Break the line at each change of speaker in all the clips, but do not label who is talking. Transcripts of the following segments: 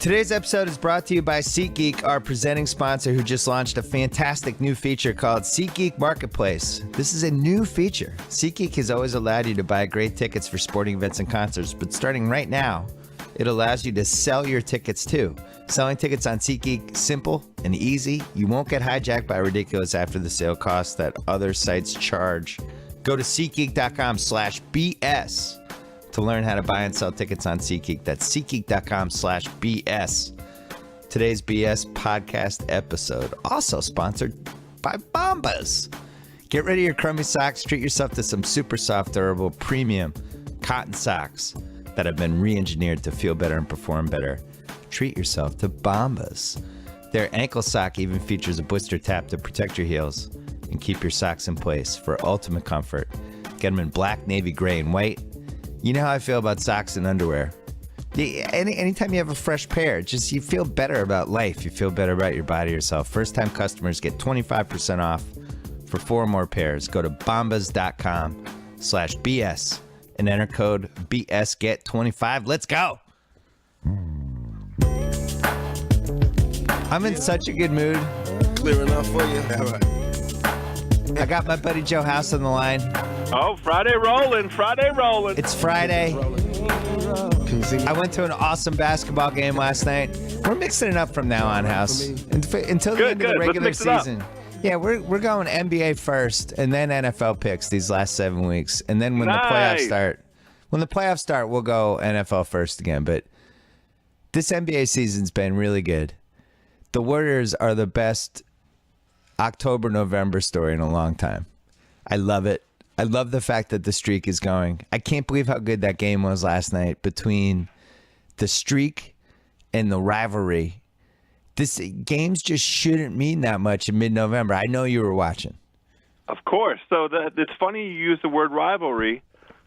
Today's episode is brought to you by SeatGeek, our presenting sponsor, who just launched a fantastic new feature called SeatGeek Marketplace. This is a new feature. SeatGeek has always allowed you to buy great tickets for sporting events and concerts, but starting right now, it allows you to sell your tickets too. Selling tickets on SeatGeek, simple and easy. You won't get hijacked by ridiculous after the sale costs that other sites charge. Go to SeatGeek.com/BS to learn how to buy and sell tickets on SeatGeek. That's SeatGeek.com/BS. Today's BS podcast episode, also sponsored by Bombas. Get rid of your crummy socks. Treat yourself to some super soft, durable, premium cotton socks that have been re-engineered to feel better and perform better. Treat yourself to Bombas. Their ankle sock even features a blister tap to protect your heels and keep your socks in place for ultimate comfort. Get them in black, navy, gray, and white. You know how I feel about socks and underwear. Anytime you have a fresh pair, just you feel better about life. You feel better about your body, yourself. First-time customers get 25% off for 4 more pairs. Go to bombas.com/BS and enter code BSGET25. Let's go. I'm in such a good mood.
Clear enough for you?
I got my buddy Joe House on the line.
Oh, Friday rolling.
It's Friday. I went to an awesome basketball game last night. We're mixing it up from now on, House. Until the end of the regular season. Yeah, we're going NBA first and then NFL picks these last 7 weeks. And then when the playoffs start, we'll go NFL first again. But this NBA season's been really good. The Warriors are the best October-November story in a long time. I love it. I love the fact that the streak is going. I can't believe how good that game was last night between the streak and the rivalry. This games just shouldn't mean that much in mid-November. I know you were watching.
Of course. So it's funny you use the word rivalry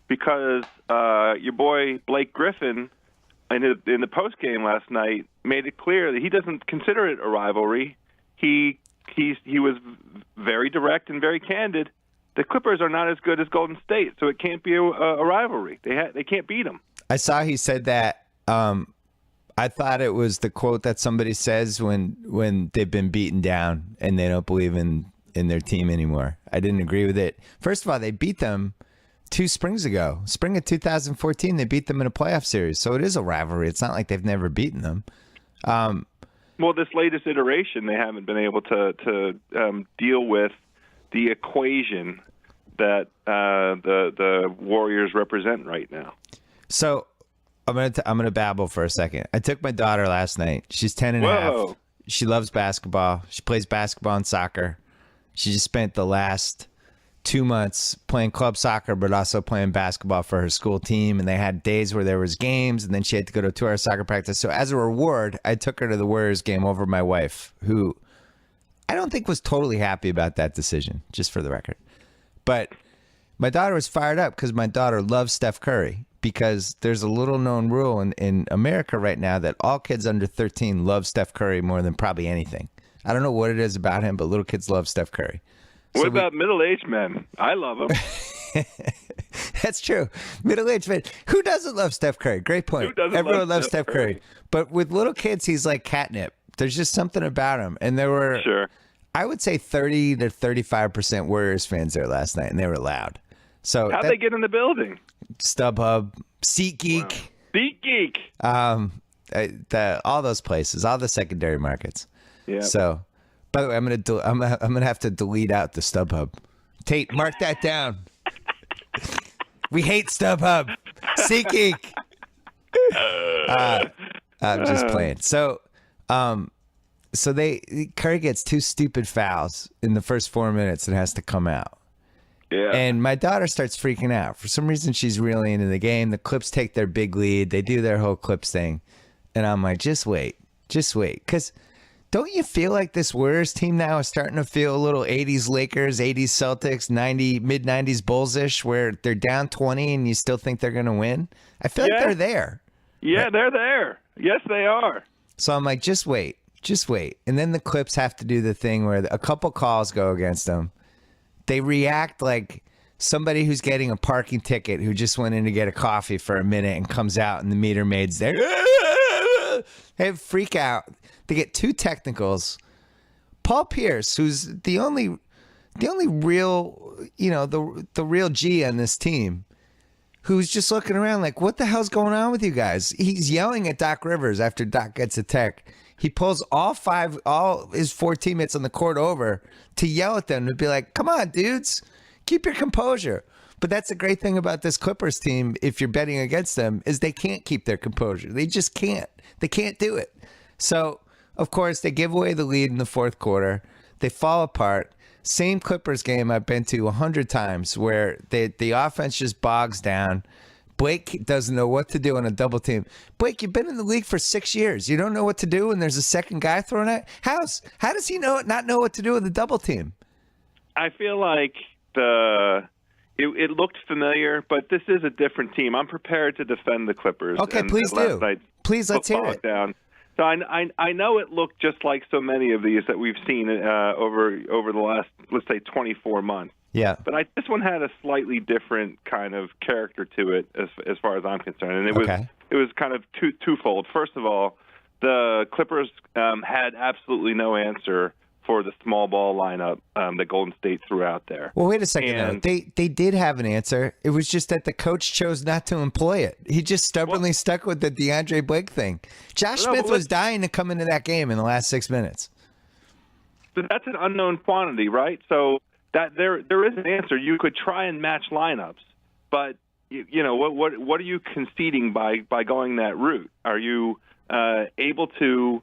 because your boy Blake Griffin in the postgame last night made it clear that he doesn't consider it a rivalry. He was very direct and very candid. The Clippers are not as good as Golden State, so it can't be a rivalry. They can't beat them.
I saw he said that. I thought it was the quote that somebody says when they've been beaten down and they don't believe in their team anymore. I didn't agree with it. First of all, they beat them 2 springs ago. Spring of 2014, they beat them in a playoff series. So it is a rivalry. It's not like they've never beaten them.
Well, this latest iteration, they haven't been able to deal with the equation that the Warriors represent right now.
So I'm gonna babble for a second. I took my daughter last night. She's 10 and a half. She loves basketball. She plays basketball and soccer. She just spent the last 2 months playing club soccer, but also playing basketball for her school team. And they had days where there was games, and then she had to go to a 2-hour soccer practice. So as a reward, I took her to the Warriors game over my wife, who I don't think was totally happy about that decision, just for the record. But my daughter was fired up because my daughter loves Steph Curry, because there's a little known rule in America right now that all kids under 13 love Steph Curry more than probably anything. I don't know what it is about him, but little kids love Steph Curry.
What about middle-aged men? I love them.
That's true. Middle-aged men. Who doesn't love Steph Curry? Great point. Everyone loves Steph Curry. But with little kids, he's like catnip. There's just something about him. And there were, I would say, 30 to 35% Warriors fans there last night, and they were loud. So
how'd they get in the building?
StubHub, SeatGeek.
Wow. SeatGeek.
All those places, all the secondary markets.
Yeah.
So, by the way, I'm gonna have to delete out the StubHub. Tate, mark that down. We hate StubHub. SeatGeek. I'm just playing. So Curry gets 2 stupid fouls in the first 4 minutes and has to come out.
Yeah.
And my daughter starts freaking out. For some reason, she's really into the game. The Clips take their big lead. They do their whole Clips thing. And I'm like, just wait. Because don't you feel like this Warriors team now is starting to feel a little 80s Lakers, 80s Celtics, mid-90s Bulls-ish, where they're down 20 and you still think they're going to win? I feel like they're there.
Yeah, right? They're there. Yes, they are.
So I'm like, just wait. And then the Clips have to do the thing where a couple calls go against them. They react like somebody who's getting a parking ticket who just went in to get a coffee for a minute and comes out and the meter maid's there. They freak out. They get 2 technicals. Paul Pierce, who's the only real, the real G on this team, who's just looking around like, what the hell's going on with you guys? He's yelling at Doc Rivers after Doc gets a tech. He pulls all his 4 teammates on the court over to yell at them to be like, come on, dudes, keep your composure. But that's the great thing about this Clippers team, if you're betting against them, is they can't keep their composure. They just can't. They can't do it. So, of course, they give away the lead in the fourth quarter. They fall apart. Same Clippers game I've been to 100 times where the offense just bogs down. Blake doesn't know what to do on a double team. Blake, you've been in the league for 6 years. You don't know what to do when there's a second guy thrown at? How does he not know what to do with a double team?
I feel like it looked familiar, but this is a different team. I'm prepared to defend the Clippers.
Okay, please do. Please, let's hear it.
Down. So I know it looked just like so many of these that we've seen over the last, let's say, 24 months.
Yeah.
But this one had a slightly different kind of character to it as far as I'm concerned, and it was kind of twofold. First of all, the Clippers had absolutely no answer for the small ball lineup that Golden State threw out there.
Well, wait a second. They did have an answer. It was just that the coach chose not to employ it. He just stubbornly stuck with the DeAndre Blake thing. Josh Smith was dying to come into that game in the last 6 minutes.
So that's an unknown quantity, right? So that there is an answer. You could try and match lineups, but what are you conceding by going that route? Are you able to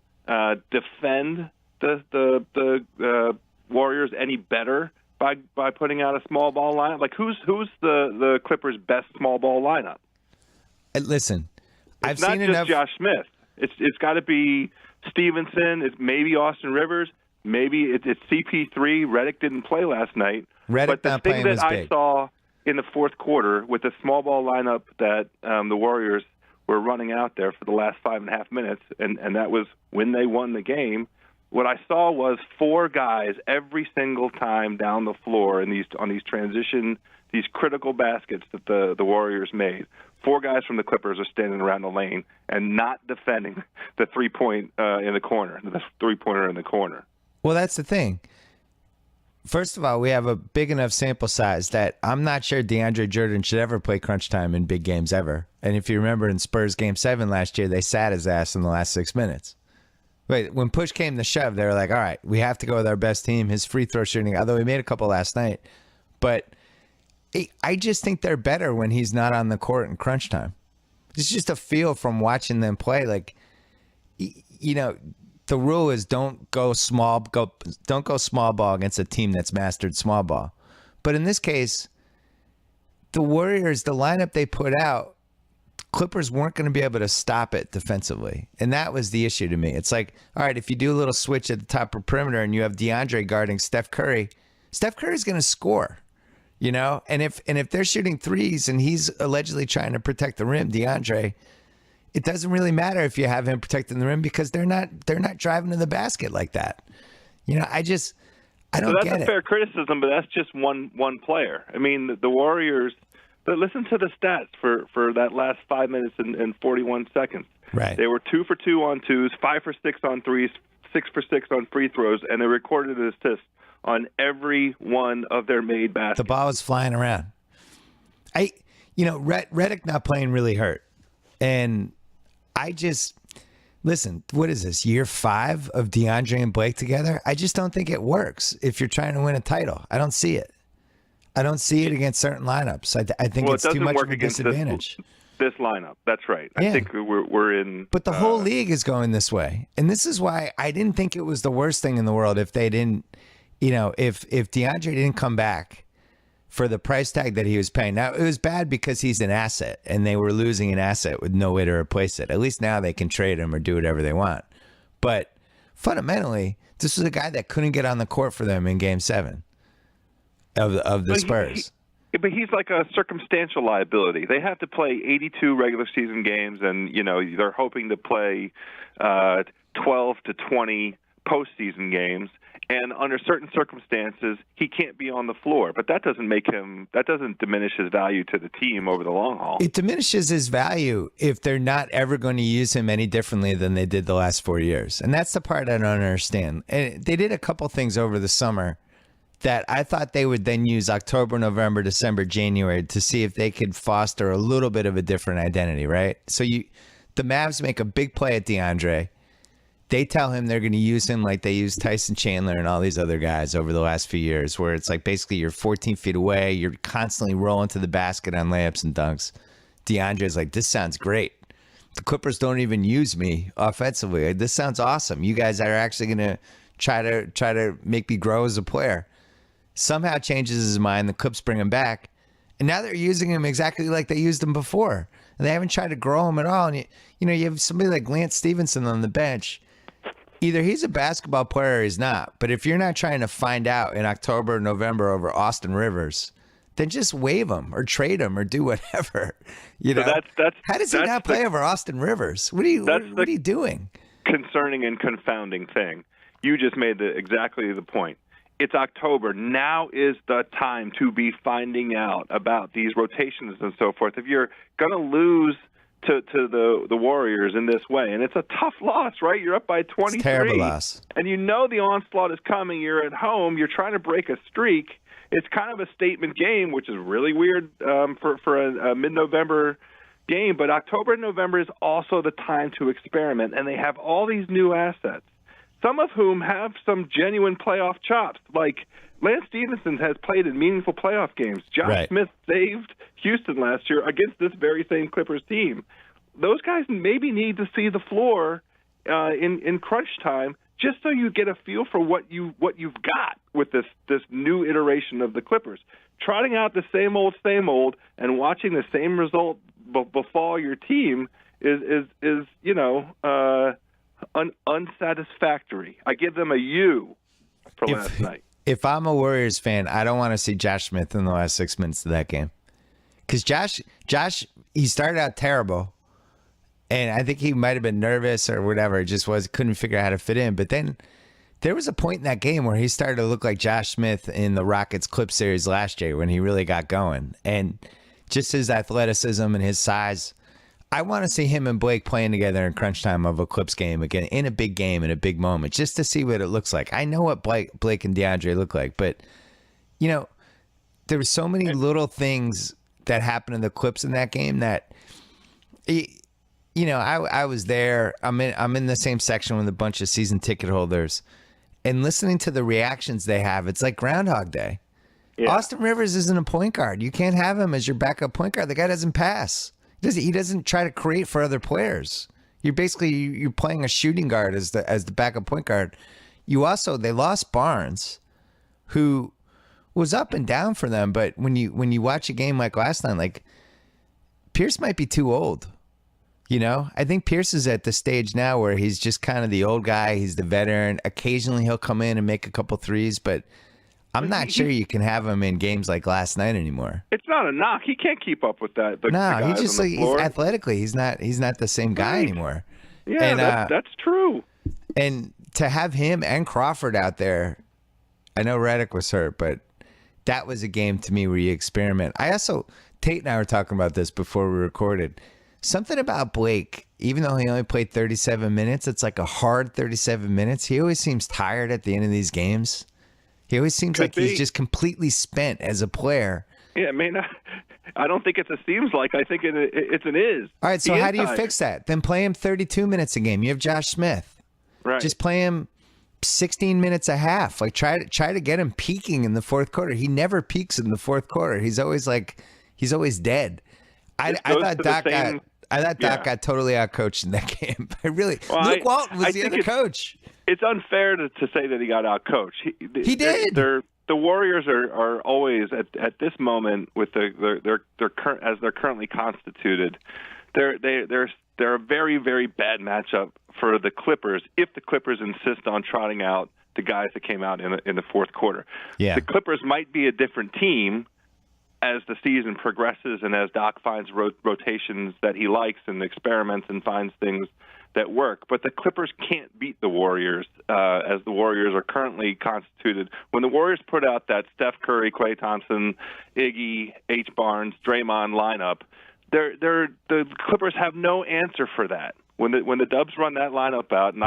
defend the Warriors any better by putting out a small ball lineup? Like who's the Clippers' best small ball lineup?
Listen,
I've seen enough. It's not just Josh Smith. It's got to be Stevenson. It's maybe Austin Rivers. Maybe it's CP3. Redick didn't play last night.
But the thing that
I saw in the fourth quarter with the small ball lineup that the Warriors were running out there for the last 5.5 minutes, and that was when they won the game. What I saw was 4 guys every single time down the floor on these critical baskets that the Warriors made. 4 guys from the Clippers are standing around the lane and not defending the 3-point in the corner, the 3-pointer in the corner.
Well, that's the thing. First of all, we have a big enough sample size that I'm not sure DeAndre Jordan should ever play crunch time in big games ever. And if you remember in Spurs Game 7 last year, they sat his ass in the last 6 minutes. Wait, when push came to shove, they were like, all right, we have to go with our best team. His free throw shooting, although he made a couple last night. But I just think they're better when he's not on the court in crunch time. It's just a feel from watching them play. Like, the rule is don't go small ball against a team that's mastered small ball. But in this case, the Warriors, the lineup they put out, Clippers weren't going to be able to stop it defensively. And that was the issue to me. It's like, all right, if you do a little switch at the top of perimeter and you have DeAndre guarding Steph Curry's going to score, And if they're shooting threes and he's allegedly trying to protect the rim, DeAndre, it doesn't really matter if you have him protecting the rim because they're not driving to the basket like that. I don't get it.
That's a fair criticism, but that's just one player. I mean, the Warriors. But listen to the stats for that last 5 minutes and 41 seconds.
Right.
They were 2 for 2 on twos, 5 for 6 on threes, 6 for 6 on free throws, and they recorded an assist on every one of their made baskets.
The ball was flying around. Redick not playing really hurt. And listen, what is this, year 5 of DeAndre and Blake together? I just don't think it works if you're trying to win a title. I don't see it. I don't see it against certain lineups. I think it's too much of a disadvantage.
This lineup, that's right. I think we're in.
But the whole league is going this way, and this is why I didn't think it was the worst thing in the world if they didn't, if DeAndre didn't come back for the price tag that he was paying. Now it was bad because he's an asset, and they were losing an asset with no way to replace it. At least now they can trade him or do whatever they want. But fundamentally, this was a guy that couldn't get on the court for them in Game 7. Of the Spurs.
But he's like a circumstantial liability. They have to play 82 regular season games, and they're hoping to play 12 to 20 postseason games. And under certain circumstances, he can't be on the floor. But that doesn't diminish his value to the team over the long haul.
It diminishes his value if they're not ever going to use him any differently than they did the last 4 years. And that's the part I don't understand. And they did a couple things over the summer that I thought they would then use October, November, December, January to see if they could foster a little bit of a different identity, right? So the Mavs make a big play at DeAndre. They tell him they're going to use him like they used Tyson Chandler and all these other guys over the last few years, where it's like basically you're 14 feet away, you're constantly rolling to the basket on layups and dunks. DeAndre's like, this sounds great. The Clippers don't even use me offensively. This sounds awesome. You guys are actually going to try to make me grow as a player. Somehow changes his mind. The Clips bring him back, and now they're using him exactly like they used him before. And they haven't tried to grow him at all. And you have somebody like Lance Stevenson on the bench. Either he's a basketball player or he's not. But if you're not trying to find out in October or November over Austin Rivers, then just waive him or trade him or do whatever.
So
how does he not play over Austin Rivers? What are you doing?
Concerning and confounding thing. You just made exactly the point. It's October. Now is the time to be finding out about these rotations and so forth. If you're going to lose to the Warriors in this way, and it's a tough loss, right? You're up by 23.
It's a terrible loss.
And you know the onslaught is coming. You're at home. You're trying to break a streak. It's kind of a statement game, which is really weird for a mid-November game. But October and November is also the time to experiment, and they have all these new assets, some of whom have some genuine playoff chops. Like Lance Stevenson has played in meaningful playoff games. Josh Smith saved Houston last year against this very same Clippers team. Those guys maybe need to see the floor in crunch time, just so you get a feel for what you've got with this new iteration of the Clippers. Trotting out the same old, and watching the same result befall your team is unsatisfactory. I give them a U for last night.
If I'm a Warriors fan, I don't want to see Josh Smith in the last 6 minutes of that game. Because Josh, he started out terrible, and I think he might have been nervous or whatever. It just couldn't figure out how to fit in. But then there was a point in that game where he started to look like Josh Smith in the Rockets Clip series last year when he really got going. And just his athleticism and his size, I want to see him and Blake playing together in crunch time of a Clips game again, in a big game, in a big moment, just to see what it looks like. I know what Blake and DeAndre look like, but, there were so many little things that happened in the Clips in that game that, I was there. I'm in the same section with a bunch of season ticket holders, and listening to the reactions they have, it's like Groundhog Day. Yeah. Austin Rivers isn't a point guard. You can't have him as your backup point guard. The guy doesn't pass. He doesn't try to create for other players. You're playing a shooting guard as the backup point guard. They lost Barnes, who was up and down for them, but when you watch a game like last night, like Pierce might be too old. I think Pierce is at the stage now where he's just kind of the old guy. He's the veteran. Occasionally he'll come in and make a couple threes, but I'm not sure you can have him in games like last night anymore.
It's not a knock. He can't keep up with that.
He's athletically, he's not the same guy anymore.
Yeah, and, that's true.
And to have him and Crawford out there, I know Redick was hurt, but that was a game to me where you experiment. Tate and I were talking about this before we recorded. Something about Blake, even though he only played 37 minutes, it's like a hard 37 minutes. He always seems tired at the end of these games. He always seems like he's just completely spent as a player.
Yeah, I don't think it's a seems like. I think it's an is.
All right, so how do you fix that? Then play him 32 minutes a game. You have Josh Smith.
Right.
Just play him 16 minutes a half. Like try to get him peaking in the fourth quarter. He never peaks in the fourth quarter. He's always dead. I thought Doc got totally outcoached in that game. Luke Walton was the other coach.
It's unfair to say that he got outcoached.
He did.
The Warriors are always at this moment with their as they're currently constituted. They're a very, very bad matchup for the Clippers if the Clippers insist on trotting out the guys that came out in the fourth quarter.
Yeah.
The Clippers might be a different team as the season progresses and as Doc finds rotations that he likes and experiments and finds things that work. But the Clippers can't beat the Warriors as the Warriors are currently constituted. When the Warriors put out that Steph Curry, Klay Thompson, Iggy, H. Barnes, Draymond lineup, the Clippers have no answer for that. When the Dubs run that lineup out, and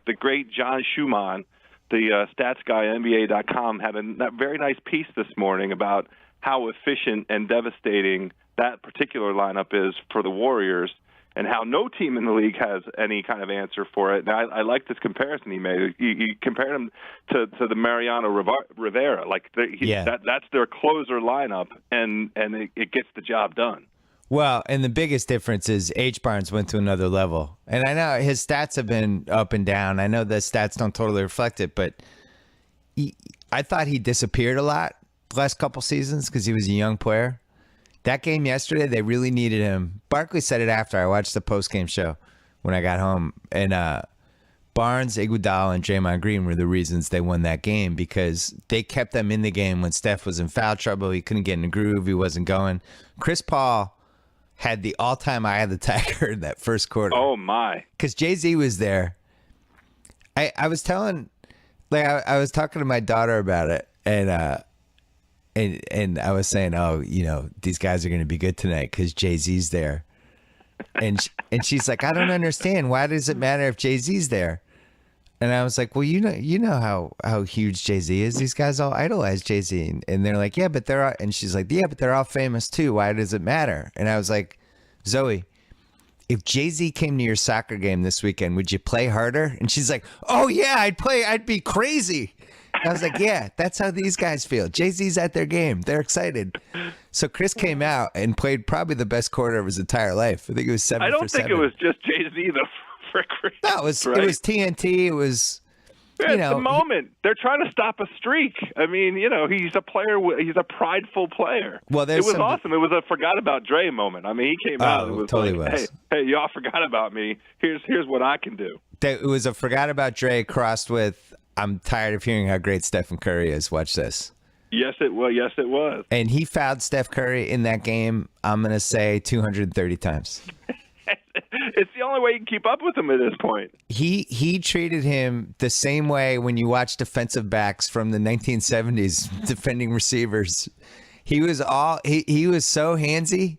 the great John Schumann, the stats guy at NBA.com, had a very nice piece this morning about how efficient and devastating that particular lineup is for the Warriors, and how no team in the league has any kind of answer for it. And I like this comparison he made. He compared him to the Mariano Rivera. That's their closer lineup, and it gets the job done.
Well, and the biggest difference is H. Barnes went to another level. And I know his stats have been up and down. I know the stats don't totally reflect it, but I thought he disappeared a lot the last couple seasons because he was a young player. That game yesterday, they really needed him. Barkley said it after. I watched the post-game show when I got home. And Barnes, Iguodala, and Draymond Green were the reasons they won that game because they kept them in the game when Steph was in foul trouble. He couldn't get in the groove. He wasn't going. Chris Paul had the all-time eye of the tiger in that first quarter.
Oh, my.
Because Jay-Z was there. I was telling, I was talking to my daughter about it, and I was saying, these guys are going to be good tonight because Jay-Z's there. And she's like, I don't understand. Why does it matter if Jay-Z's there? And I was like, well, you know how huge Jay-Z is. These guys all idolize Jay-Z. And they're like, yeah, but they're all, and she's like, yeah, but they're all famous too. Why does it matter? And I was like, Zoe, if Jay-Z came to your soccer game this weekend, would you play harder? And she's like, oh yeah, I'd be crazy. And I was like, yeah, that's how these guys feel. Jay-Z's at their game. They're excited. So Chris came out and played probably the best quarter of his entire life. I think it was 7 for 7.
I don't think it was just Jay-Z though.
No, it was TNT. It was,
it's the moment. They're trying to stop a streak. I mean, he's a player. He's a prideful player.
Well,
it was awesome. It was a forgot about Dre moment. I mean, he came out and was
totally
like, hey, y'all forgot about me. Here's what I can do.
It was a forgot about Dre crossed with, I'm tired of hearing how great Stephen Curry is. Watch this.
Yes, it was. Yes, it was.
And he fouled Steph Curry in that game, I'm going to say 230 times.
It's the only way you can keep up with him at this point.
He treated him the same way when you watch defensive backs from the 1970s defending receivers. He was he was so handsy.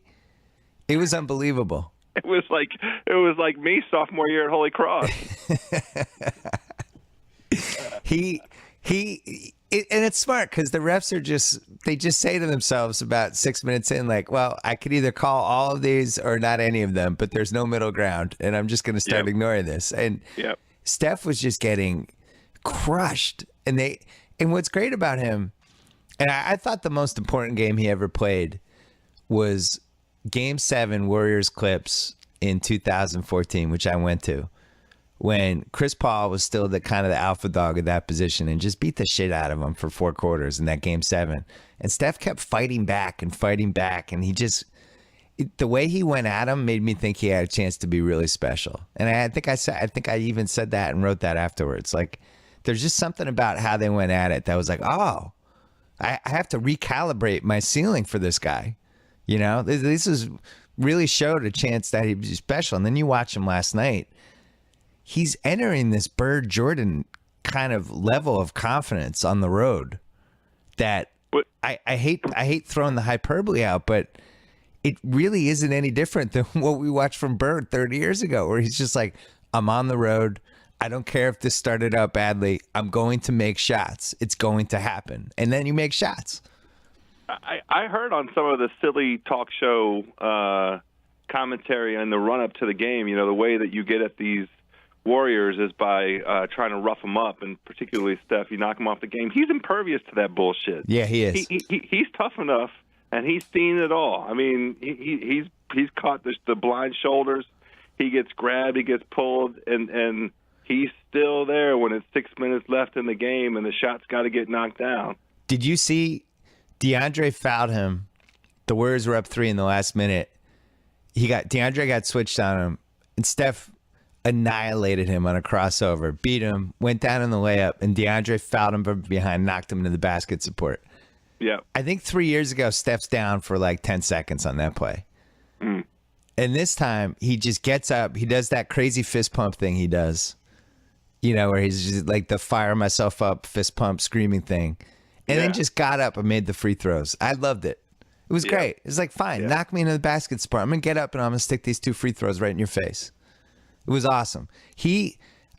It was unbelievable.
It was like me sophomore year at Holy Cross.
And it's smart because the refs they just say to themselves about 6 minutes in, like, well, I could either call all of these or not any of them, but there's no middle ground, and I'm just going to start ignoring this. And Steph was just getting crushed. And what's great about him, and I thought the most important game he ever played was Game 7 Warriors Clips in 2014, which I went to, when Chris Paul was still the kind of the alpha dog of that position and just beat the shit out of him for 4 quarters in that Game 7. And Steph kept fighting back, and the way he went at him made me think he had a chance to be really special. And I think I even said that and wrote that afterwards. Like, there's just something about how they went at it that was like, oh, I have to recalibrate my ceiling for this guy. This is really showed a chance that he'd be special. And then you watch him last night. He's entering this Bird Jordan kind of level of confidence on the road that I hate throwing the hyperbole out, but it really isn't any different than what we watched from Bird 30 years ago, where he's just like, I'm on the road. I don't care if this started out badly. I'm going to make shots. It's going to happen. And then you make shots.
I heard on some of the silly talk show commentary in the run-up to the game, the way that you get at these Warriors is by trying to rough him up, and particularly Steph. You knock him off the game. He's impervious to that bullshit.
Yeah, he is.
He's tough enough, and he's seen it all. I mean, he's caught the blind shoulders. He gets grabbed, he gets pulled, and he's still there when it's 6 minutes left in the game, and the shot's got to get knocked down.
Did you see fouled him? The Warriors were up 3 in the last minute. DeAndre got switched on him, and Steph annihilated him on a crossover, beat him, went down in the layup, and DeAndre fouled him from behind, knocked him into the basket support.
Yeah.
I think 3 years ago, Steph's down for like 10 seconds on that play.
Mm.
And this time, he just gets up. He does that crazy fist pump thing he does, you know, where he's just like the fire myself up, fist pump, screaming thing. And then just got up and made the free throws. I loved it. It was great. It's like, fine, knock me into the basket spot. I'm going to get up and I'm going to stick these 2 free throws right in your face. It was awesome.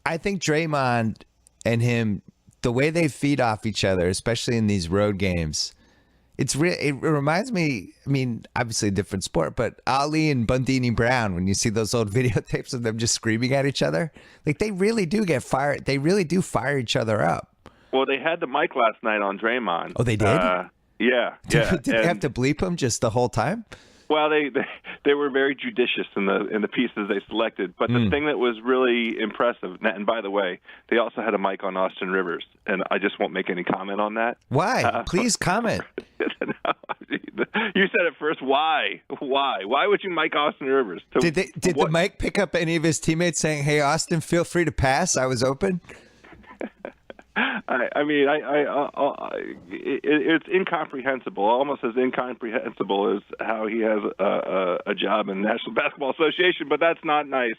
I think Draymond and him, the way they feed off each other, especially in these road games, it reminds me, I mean, obviously a different sport, but Ali and Bundini Brown, when you see those old videotapes of them just screaming at each other, like they really do get fired. They really do fire each other up.
Well, they had the mic last night on Draymond.
Oh, they did?
Yeah.
Did they have to bleep him just the whole time?
Well, they were very judicious in the pieces they selected. But the thing that was really impressive, and by the way, they also had a mic on Austin Rivers, and I just won't make any comment on that.
Why? Please comment.
No, you said it first. Why? Why would you mic Austin Rivers?
Did the mic pick up any of his teammates saying, "Hey, Austin, feel free to pass. I was open"?
It's incomprehensible, almost as incomprehensible as how he has a job in the National Basketball Association, but that's not nice.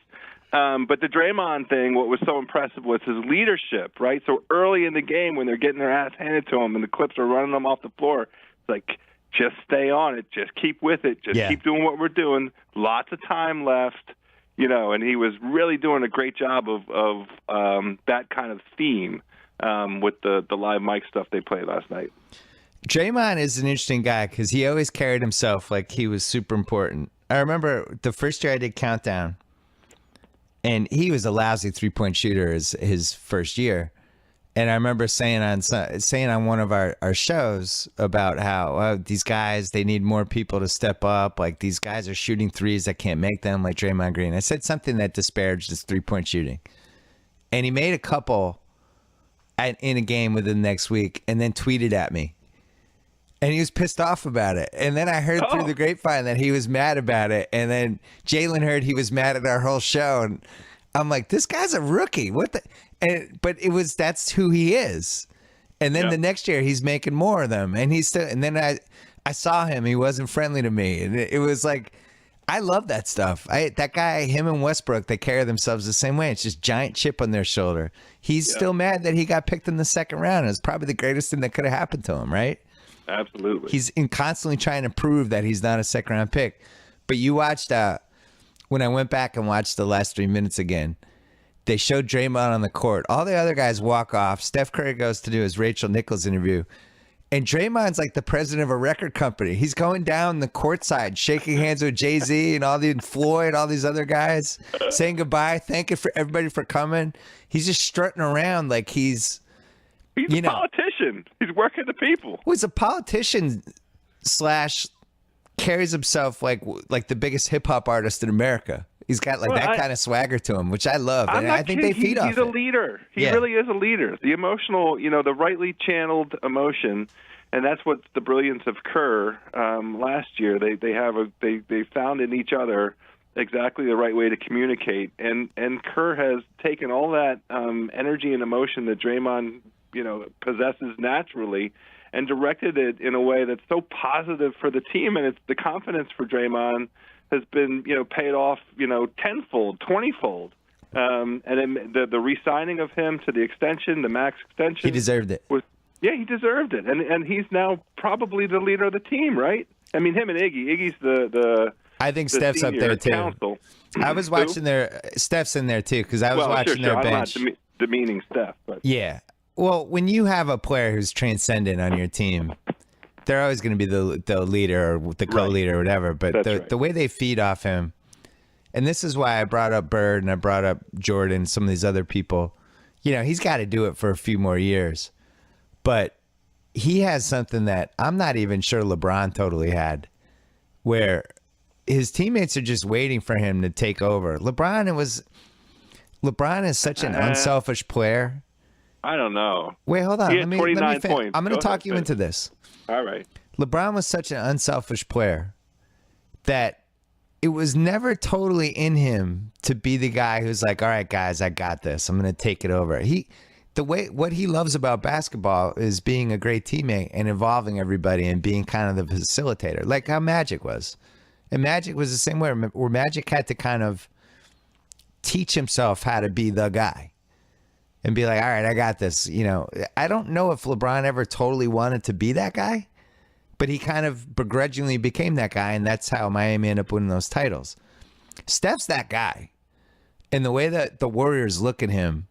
But the Draymond thing, what was so impressive was his leadership, right? So early in the game when they're getting their ass handed to him and the Clips are running them off the floor, it's like, just stay on it, just keep with it, just keep doing what we're doing. Lots of time left, you know, and he was really doing a great job of that kind of theme. With the live mic stuff they played last night.
Draymond is an interesting guy because he always carried himself like he was super important. I remember the first year I did Countdown, and he was a lousy 3-point shooter his first year. And I remember saying on one of our shows about how these guys, they need more people to step up. Like these guys are shooting threes that can't make them, like Draymond Green. I said something that disparaged his 3-point shooting. And he made a couple in a game within the next week and then tweeted at me. And he was pissed off about it. And then I heard through the grapevine that he was mad about it. And then Jalen heard he was mad at our whole show. And I'm like, this guy's a rookie. What the? But that's who he is. And then the next year he's making more of them. And he's still, and then I saw him. He wasn't friendly to me. And it was like, I love that stuff. That guy, him and Westbrook, they carry themselves the same way. It's just giant chip on their shoulder. He's still mad that he got picked in the second round. It's probably the greatest thing that could have happened to him, right?
Absolutely.
He's constantly trying to prove that he's not a second round pick. But you watched, when I went back and watched the last 3 minutes again, they showed Draymond on the court. All the other guys walk off. Steph Curry goes to do his Rachel Nichols interview. And Draymond's like the president of a record company. He's going down the courtside, shaking hands with Jay-Z and Floyd, all these other guys, saying goodbye, thanking for everybody for coming. He's just strutting around like he's
a politician. He's working the people.
Well, he's a politician / carries himself like the biggest hip hop artist in America. He's got that kind of swagger to him, which I love. And I think they feed off it.
He's a leader. He really is a leader. The emotional, the rightly channeled emotion, and that's what's the brilliance of Kerr. Last year, they found in each other exactly the right way to communicate, and Kerr has taken all that energy and emotion that Draymond, possesses naturally, and directed it in a way that's so positive for the team, and it's the confidence for Draymond has been, paid off, tenfold, 20-fold. And then the re-signing of him to the extension, the max extension.
He deserved it.
He deserved it. And he's now probably the leader of the team, right? I mean, him and Iggy. Iggy's the
I think Steph's up there, too.
Counsel.
I was watching Steph's in there, too, because I was watching their bench.
I'm not demeaning Steph. But.
Yeah. Well, when you have a player who's transcendent on your team, they're always going to be the leader or the co-leader or whatever. But the way they feed off him, and this is why I brought up Bird and I brought up Jordan, some of these other people, he's got to do it for a few more years. But he has something that I'm not even sure LeBron totally had, where his teammates are just waiting for him to take over. LeBron is such an unselfish player.
I don't know.
Wait, hold on.
He had 29 points.
I'm going to talk you into this.
All right.
LeBron was such an unselfish player that it was never totally in him to be the guy who's like, all right, guys, I got this. I'm going to take it over. what he loves about basketball is being a great teammate and involving everybody and being kind of the facilitator, like how Magic was. And Magic was the same way, where Magic had to kind of teach himself how to be the guy and be like, all right, I got this. You know, I don't know if LeBron ever totally wanted to be that guy, but he kind of begrudgingly became that guy, and that's how Miami ended up winning those titles. Steph's that guy. And the way that the Warriors look at him,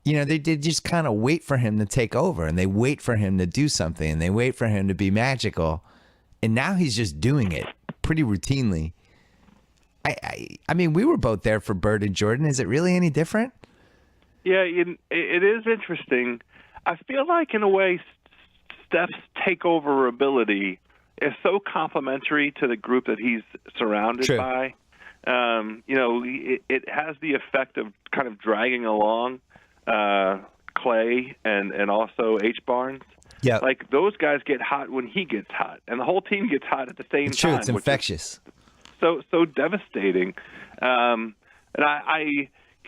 you know, they did just kind of wait for him to take over, and they wait for him to do something, and they wait for him to be magical. And now he's just doing it pretty routinely. I mean, we were both there for Bird and Jordan. Is it really any different?
Yeah, it is interesting. I feel like, in a way, Steph's takeover ability is so complementary to the group that he's surrounded
True.
by. You know, it has the effect of kind of dragging along Clay and also H. Barnes.
Yeah.
Like, those guys get hot when he gets hot, and the whole team gets hot at the same
It's
time.
true. It's infectious.
So devastating. And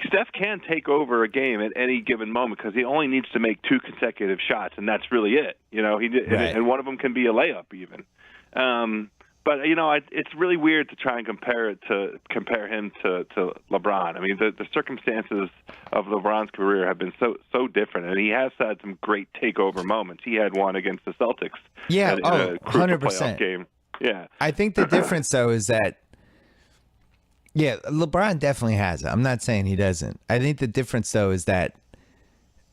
Steph can take over a game at any given moment because he only needs to make 2 consecutive shots, and that's really it. You know, and one of them can be a layup even. But you know, it's really weird to try and compare him to LeBron. I mean, the circumstances of LeBron's career have been so different, and he has had some great takeover moments. He had one against the Celtics.
Yeah,
in a crucial
100%.
playoff game. Yeah,
I think the difference though is that, yeah, LeBron definitely has it. I'm not saying he doesn't. I think the difference though is that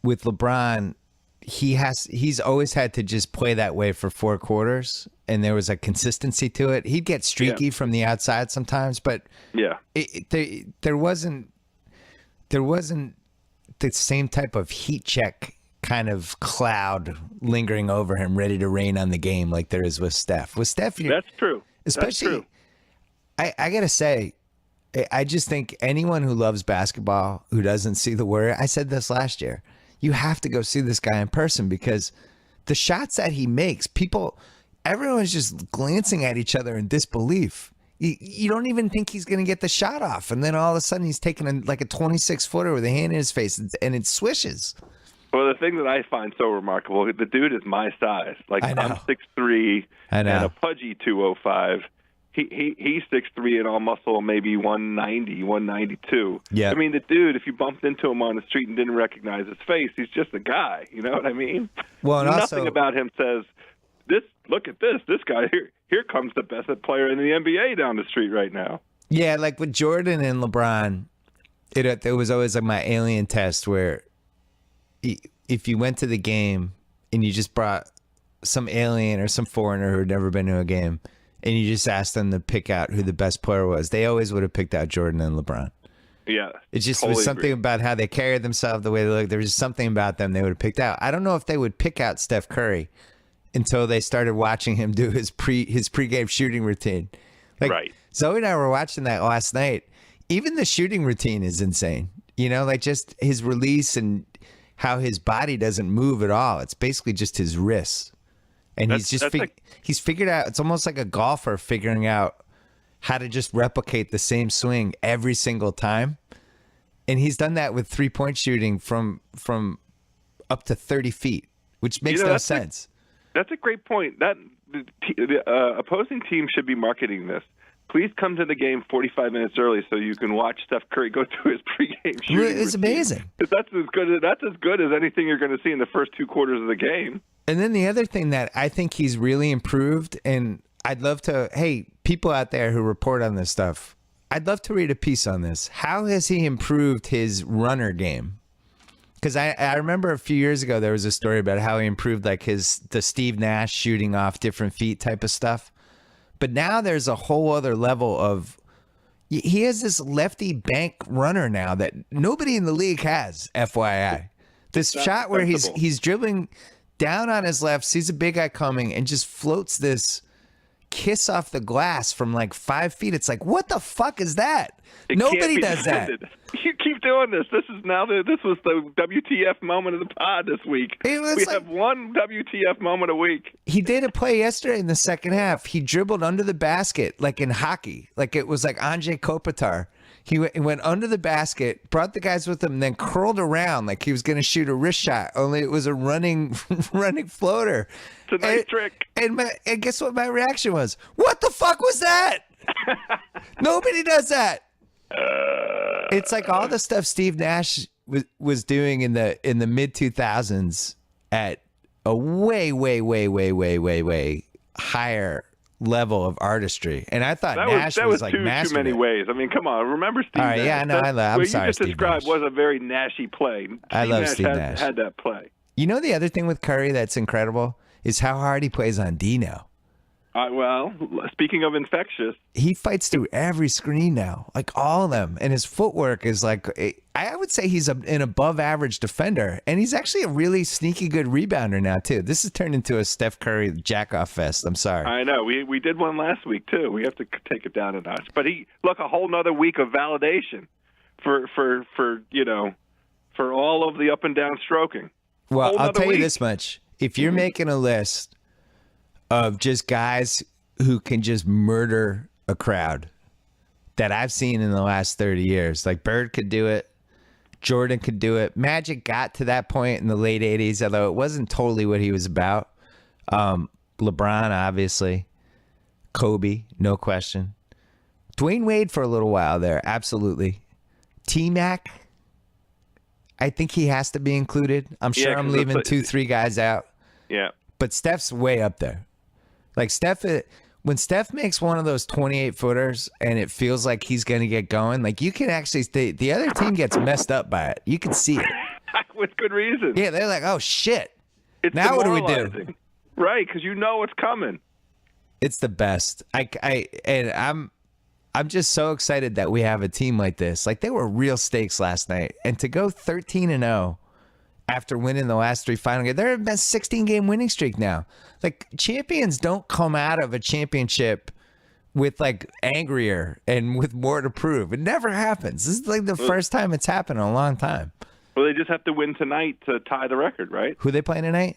with LeBron, he's always had to just play that way for 4 quarters, and there was a consistency to it. He'd get streaky from the outside sometimes, but
yeah,
there wasn't the same type of heat check kind of cloud lingering over him, ready to rain on the game like there is with Steph. With Steph,
that's true.
Especially, that's true. I gotta say, I just think anyone who loves basketball who doesn't see the Warrior, I said this last year, you have to go see this guy in person, because the shots that he makes, everyone's just glancing at each other in disbelief. You don't even think he's going to get the shot off, and then all of a sudden he's taking like a 26-footer with a hand in his face, and it swishes.
Well, the thing that I find so remarkable, the dude is my size. Like, I'm 6'3", and a pudgy 205. He's 6'3" and all muscle, maybe 190, 192.
Yeah.
I mean, the dude, if you bumped into him on the street and didn't recognize his face, he's just a guy. You know what I mean?
Well, and
nothing about him says, look at this guy here comes the best player in the NBA down the street right now.
Yeah, like with Jordan and LeBron, there was always like my alien test where if you went to the game and you just brought some alien or some foreigner who had never been to a game, and you just asked them to pick out who the best player was, they always would have picked out Jordan and LeBron.
Yeah.
It just was something about how they carried themselves, the way they looked. There was just something about them they would have picked out. I don't know if they would pick out Steph Curry until they started watching him do his pregame shooting routine. Like,
right.
Zoe and I were watching that last night. Even the shooting routine is insane. You know, like just his release and how his body doesn't move at all. It's basically just his wrists. And he's figured out, it's almost like a golfer figuring out how to just replicate the same swing every single time. And he's done that with 3-point shooting from up to 30 feet, which makes no sense.
That's a great point. The opposing team should be marketing this. Please come to the game 45 minutes early so you can watch Steph Curry go through his pregame shooting.
It's amazing.
That's as good as anything you're going to see in the first 2 quarters of the game.
And then the other thing that I think he's really improved, and I'd love to, hey, people out there who report on this stuff, I'd love to read a piece on this. How has he improved his runner game? Because I remember a few years ago there was a story about how he improved like the Steve Nash shooting off different feet type of stuff. But now there's a whole other level of, he has this lefty bank runner now that nobody in the league has, FYI. This shot where he's dribbling down on his left, sees a big guy coming, and just floats this kiss off the glass from like 5 feet. It's like, what the fuck is that? Nobody does that.
You keep doing this. This was the WTF moment of the pod this week. We have one WTF moment a week.
He did a play yesterday in the second half. He dribbled under the basket like in hockey. Like it was like Andrzej Kopitar. He went under the basket, brought the guys with him, and then curled around like he was going to shoot a wrist shot. Only it was a running floater.
It's a nice trick.
And guess what my reaction was? What the fuck was that? Nobody does that. It's like all the stuff Steve Nash was doing in the mid 2000s at a way higher level of artistry, and I thought Nash was like
too many ways. I mean, come on, remember Steve?
All right,
Nash?
yeah, no, I'm sorry.
You just described was a very Nashy play.
I love Steve Nash.
Had that play.
You know the other thing with Curry that's incredible is how hard he plays on D now.
Well, speaking of infectious,
he fights through every screen now, like all of them, and his footwork is like, I would say he's an above average defender, and he's actually a really sneaky good rebounder now too. This has turned into a Steph Curry jack-off fest. I'm sorry.
I know. We did one last week too. We have to take it down a notch. But a whole nother week of validation for all of the up and down stroking.
Well, I'll tell you this much: if you're making a list of just guys who can just murder a crowd that I've seen in the last 30 years. Like Bird could do it. Jordan could do it. Magic got to that point in the late 80s, although it wasn't totally what he was about. LeBron, obviously. Kobe, no question. Dwayne Wade for a little while there, absolutely. T-Mac, I think he has to be included. I'm sure I'm leaving 2-3 guys out.
Yeah.
But Steph's way up there. Like when Steph makes one of those 28-footers and it feels like he's going to get going, like you can actually the other team gets messed up by it. You can see it.
With good reason.
Yeah, they're like, oh shit.
It's
now what do we do?
Right, because you know it's coming. It's
the best. I'm just so excited that we have a team like this. Like they were real stakes last night, and to go 13-0 after winning the last 3 final games, there have been 16-game winning streak now. Like champions don't come out of a championship with like angrier and with more to prove. It never happens. This is like the first time it's happened in a long time.
Well, they just have to win tonight to tie the record, right?
Who are they playing tonight?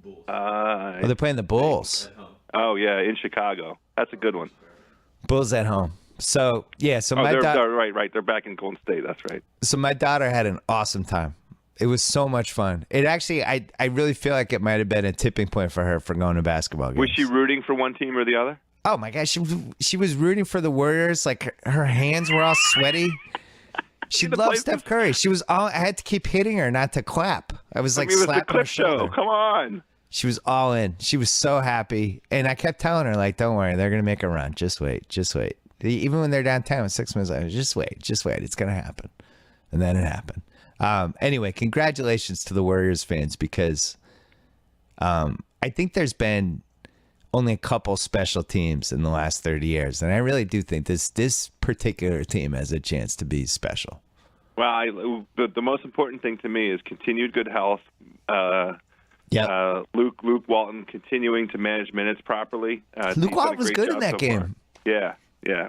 Bulls.
They're playing the Bulls.
Oh yeah, in Chicago. That's a good one.
Bulls at home. So yeah,
they're right. They're back in Golden State. That's right.
So my daughter had an awesome time. It was so much fun. It actually, I really feel like it might have been a tipping point for her for going to basketball games.
Was she rooting for one team or the other?
Oh my gosh, she was rooting for the Warriors. Like her hands were all sweaty. She loved Steph Curry. She was all. I had to keep hitting her not to clap. I was like slapping her shoulder.
Come on.
She was all in. She was so happy, and I kept telling her like, "Don't worry, they're gonna make a run. Just wait, just wait." Even when they're down 10 with 6 minutes, I was just wait. It's gonna happen, and then it happened. Anyway, congratulations to the Warriors fans because I think there's been only a couple special teams in the last 30 years, and I really do think this particular team has a chance to be special.
Well, the most important thing to me is continued good health. Luke Walton continuing to manage minutes properly.
Luke Walton was good in that game.
Yeah.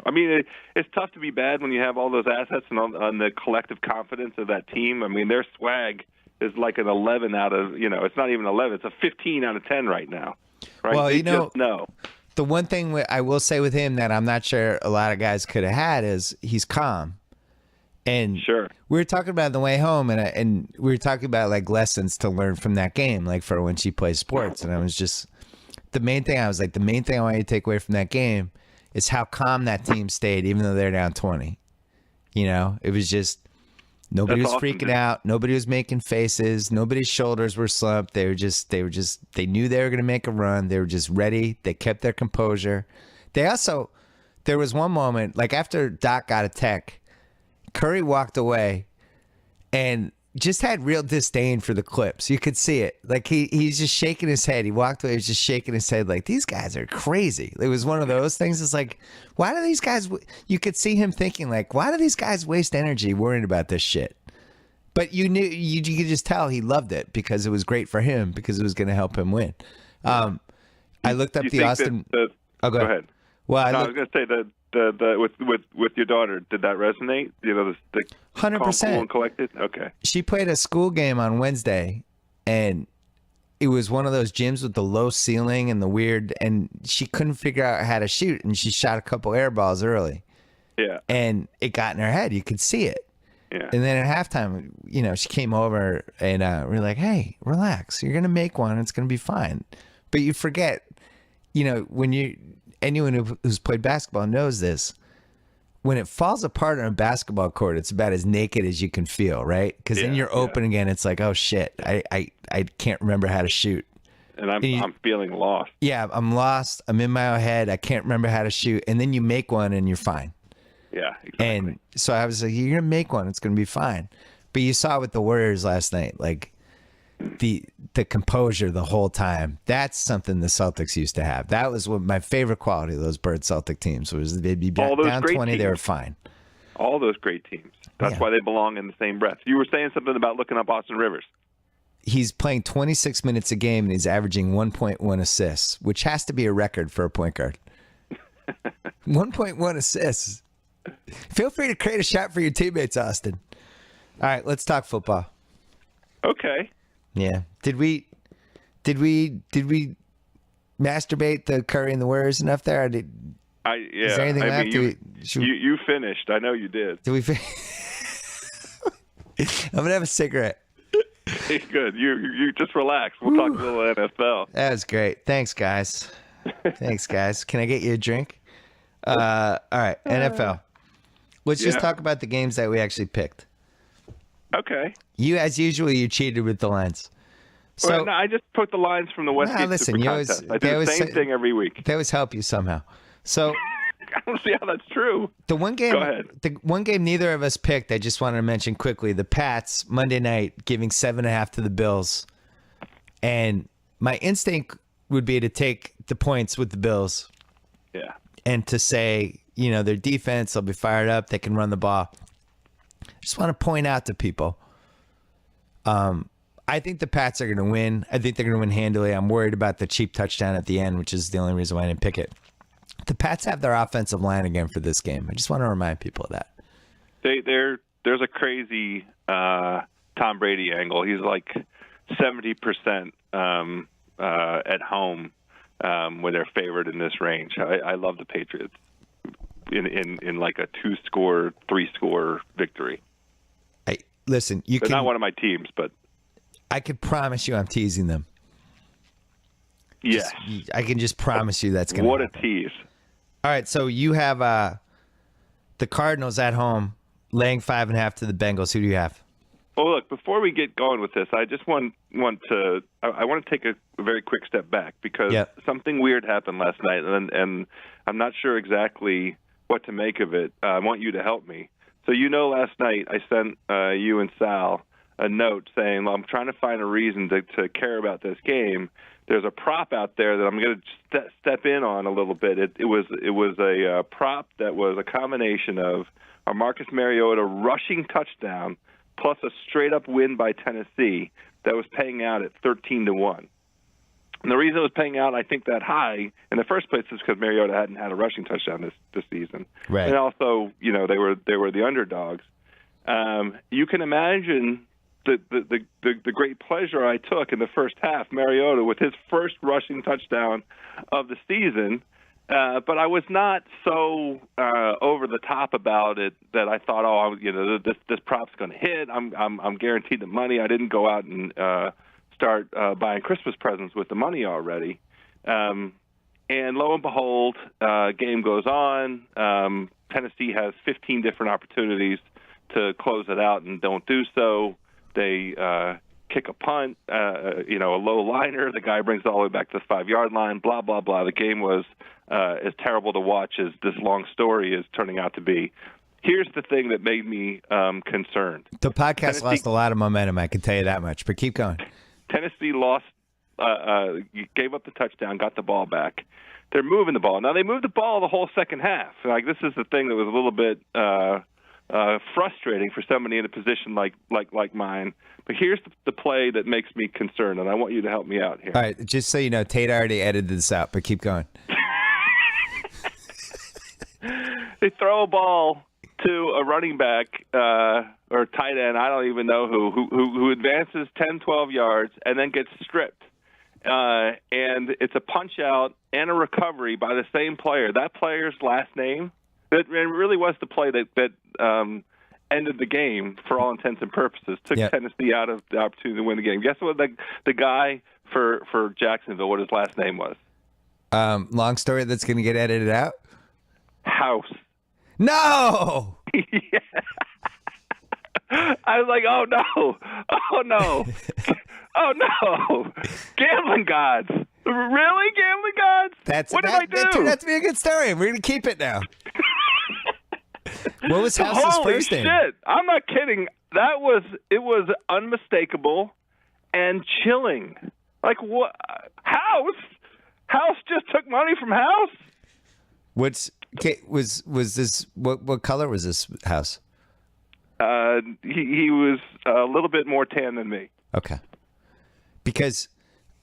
I mean, it's tough to be bad when you have all those assets and on the collective confidence of that team. I mean, their swag is like an 11 out of, it's not even 11. It's a 15 out of 10 right now. Right?
Well, the one thing I will say with him that I'm not sure a lot of guys could have had is he's calm. And
sure,
we were talking about it on the way home, and we were talking about like lessons to learn from that game, like for when she plays sports. And I was just, the main thing I want you to take away from that game is how calm that team stayed, even though they're down 20. It was just nobody was freaking out. Nobody was making faces. Nobody's shoulders were slumped. They knew they were going to make a run. They were just ready. They kept their composure. There was one moment, like after Doc got a tech, Curry walked away and just had real disdain for the Clips. You could see it. Like he's just shaking his head. He walked away, he was just shaking his head like, these guys are crazy. It was one of those things. It's like, why do these guys, you could see him thinking like, why do these guys waste energy worrying about this shit? But you could just tell he loved it because it was great for him because it was going to help him win. I looked up the Austin.
Go ahead.
Well,
I was going to say that with your daughter, did that resonate? The
100%.
Cool and collected. Okay.
She played a school game on Wednesday, and it was one of those gyms with the low ceiling and the weird, and she couldn't figure out how to shoot, and she shot a couple air balls early,
Yeah.
And it got in her head. You could see it.
Yeah.
And then at halftime, she came over and we're like, hey, relax. You're going to make one. It's going to be fine. But you forget, when anyone who's played basketball knows this. When it falls apart on a basketball court, it's about as naked as you can feel, right? Because then you're open again. It's like, oh, shit, I can't remember how to shoot.
And I'm feeling lost.
Yeah, I'm lost. I'm in my own head. I can't remember how to shoot. And then you make one and you're fine.
Yeah, exactly.
And so I was like, you're going to make one. It's going to be fine. But you saw with the Warriors last night, like the composure the whole time. That's something the Celtics used to have. That was what my favorite quality of those Bird Celtic teams was. They'd be down 20,
teams.
They were fine.
All those great teams. That's why they belong in the same breath. You were saying something about looking up Austin Rivers.
He's playing 26 minutes a game, and he's averaging 1.1 assists, which has to be a record for a point guard. 1.1 assists. Feel free to create a shot for your teammates, Austin. All right, let's talk football.
Okay.
Yeah. Did we masturbate the Curry and the Warriors enough there? Is there anything left?
You finished. I know you did.
Did we I'm gonna have a cigarette.
Good. You just relax. We'll talk a little NFL.
That was great. Thanks, guys. Can I get you a drink? All right, NFL. Let's just talk about the games that we actually picked.
Okay.
You, as usual, you cheated with the lines. So
no, I just put the lines from the Westgate Super Contest. I do the same thing every week.
They always help you somehow. So
I don't see how that's true.
The one game,
Go ahead.
The one game neither of us picked, I just wanted to mention quickly, the Pats, Monday night, giving 7.5 to the Bills. And my instinct would be to take the points with the Bills.
Yeah.
And to say, their defense, they'll be fired up, they can run the ball. Just want to point out to people, I think the Pats are going to win. I think they're going to win handily. I'm worried about the cheap touchdown at the end, which is the only reason why I didn't pick it. The Pats have their offensive line again for this game. I just want to remind people of that.
There's a crazy Tom Brady angle. He's like 70% at home when they're favored in this range. I love the Patriots in like a 2-score, 3-score victory.
Listen,
They're not one of my teams, but
I could promise you I'm teasing them.
Yes.
I can just promise you that's going to happen.
What a tease.
All right, so you have the Cardinals at home laying 5.5 to the Bengals. Who do you have?
Well, look, before we get going with this, I just want to take a very quick step back because something weird happened last night, and I'm not sure exactly what to make of it. I want you to help me. So last night I sent you and Sal a note saying, well, I'm trying to find a reason to care about this game. There's a prop out there that I'm going to step in on a little bit. It was a prop that was a combination of a Marcus Mariota rushing touchdown plus a straight-up win by Tennessee that was paying out at 13-1. And the reason it was paying out, I think, that high in the first place is because Mariota hadn't had a rushing touchdown this season.
Right.
And also, they were the underdogs. You can imagine the great pleasure I took in the first half, Mariota with his first rushing touchdown of the season. But I was not so over the top about it that I thought, this prop's going to hit. I'm guaranteed the money. I didn't go out and start buying Christmas presents with the money already. And lo and behold, game goes on. Tennessee has 15 different opportunities to close it out and don't do so. They kick a punt, a low liner. The guy brings it all the way back to the 5-yard line, blah, blah, blah. The game was as terrible to watch as this long story is turning out to be. Here's the thing that made me concerned.
The podcast lost a lot of momentum, I can tell you that much, but keep going.
Tennessee gave up the touchdown, got the ball back. They're moving the ball. Now, they moved the ball the whole second half. Like, this is the thing that was a little bit frustrating for somebody in a position like mine. But here's the play that makes me concerned, and I want you to help me out here.
All right, just so you know, Tate already edited this out, but keep going.
They throw a ball to a running back or tight end, I don't even know who advances 10, 12 yards and then gets stripped. And it's a punch out and a recovery by the same player. That player's last name It really was the play that ended the game for all intents and purposes. Took Tennessee out of the opportunity to win the game. Guess what? The guy for Jacksonville, what his last name was?
Long story that's going to get edited out.
House.
No.
Yeah. I was like, oh no, oh no, gambling gods. Really, gambling gods? What did I do?
That turned out to be a good story. We're going to keep it now. What was House's first name?
Holy shit! I'm not kidding. It was unmistakable and chilling. Like what? House just took money from House.
Was this what color was this house?
He was a little bit more tan than me.
Okay. Because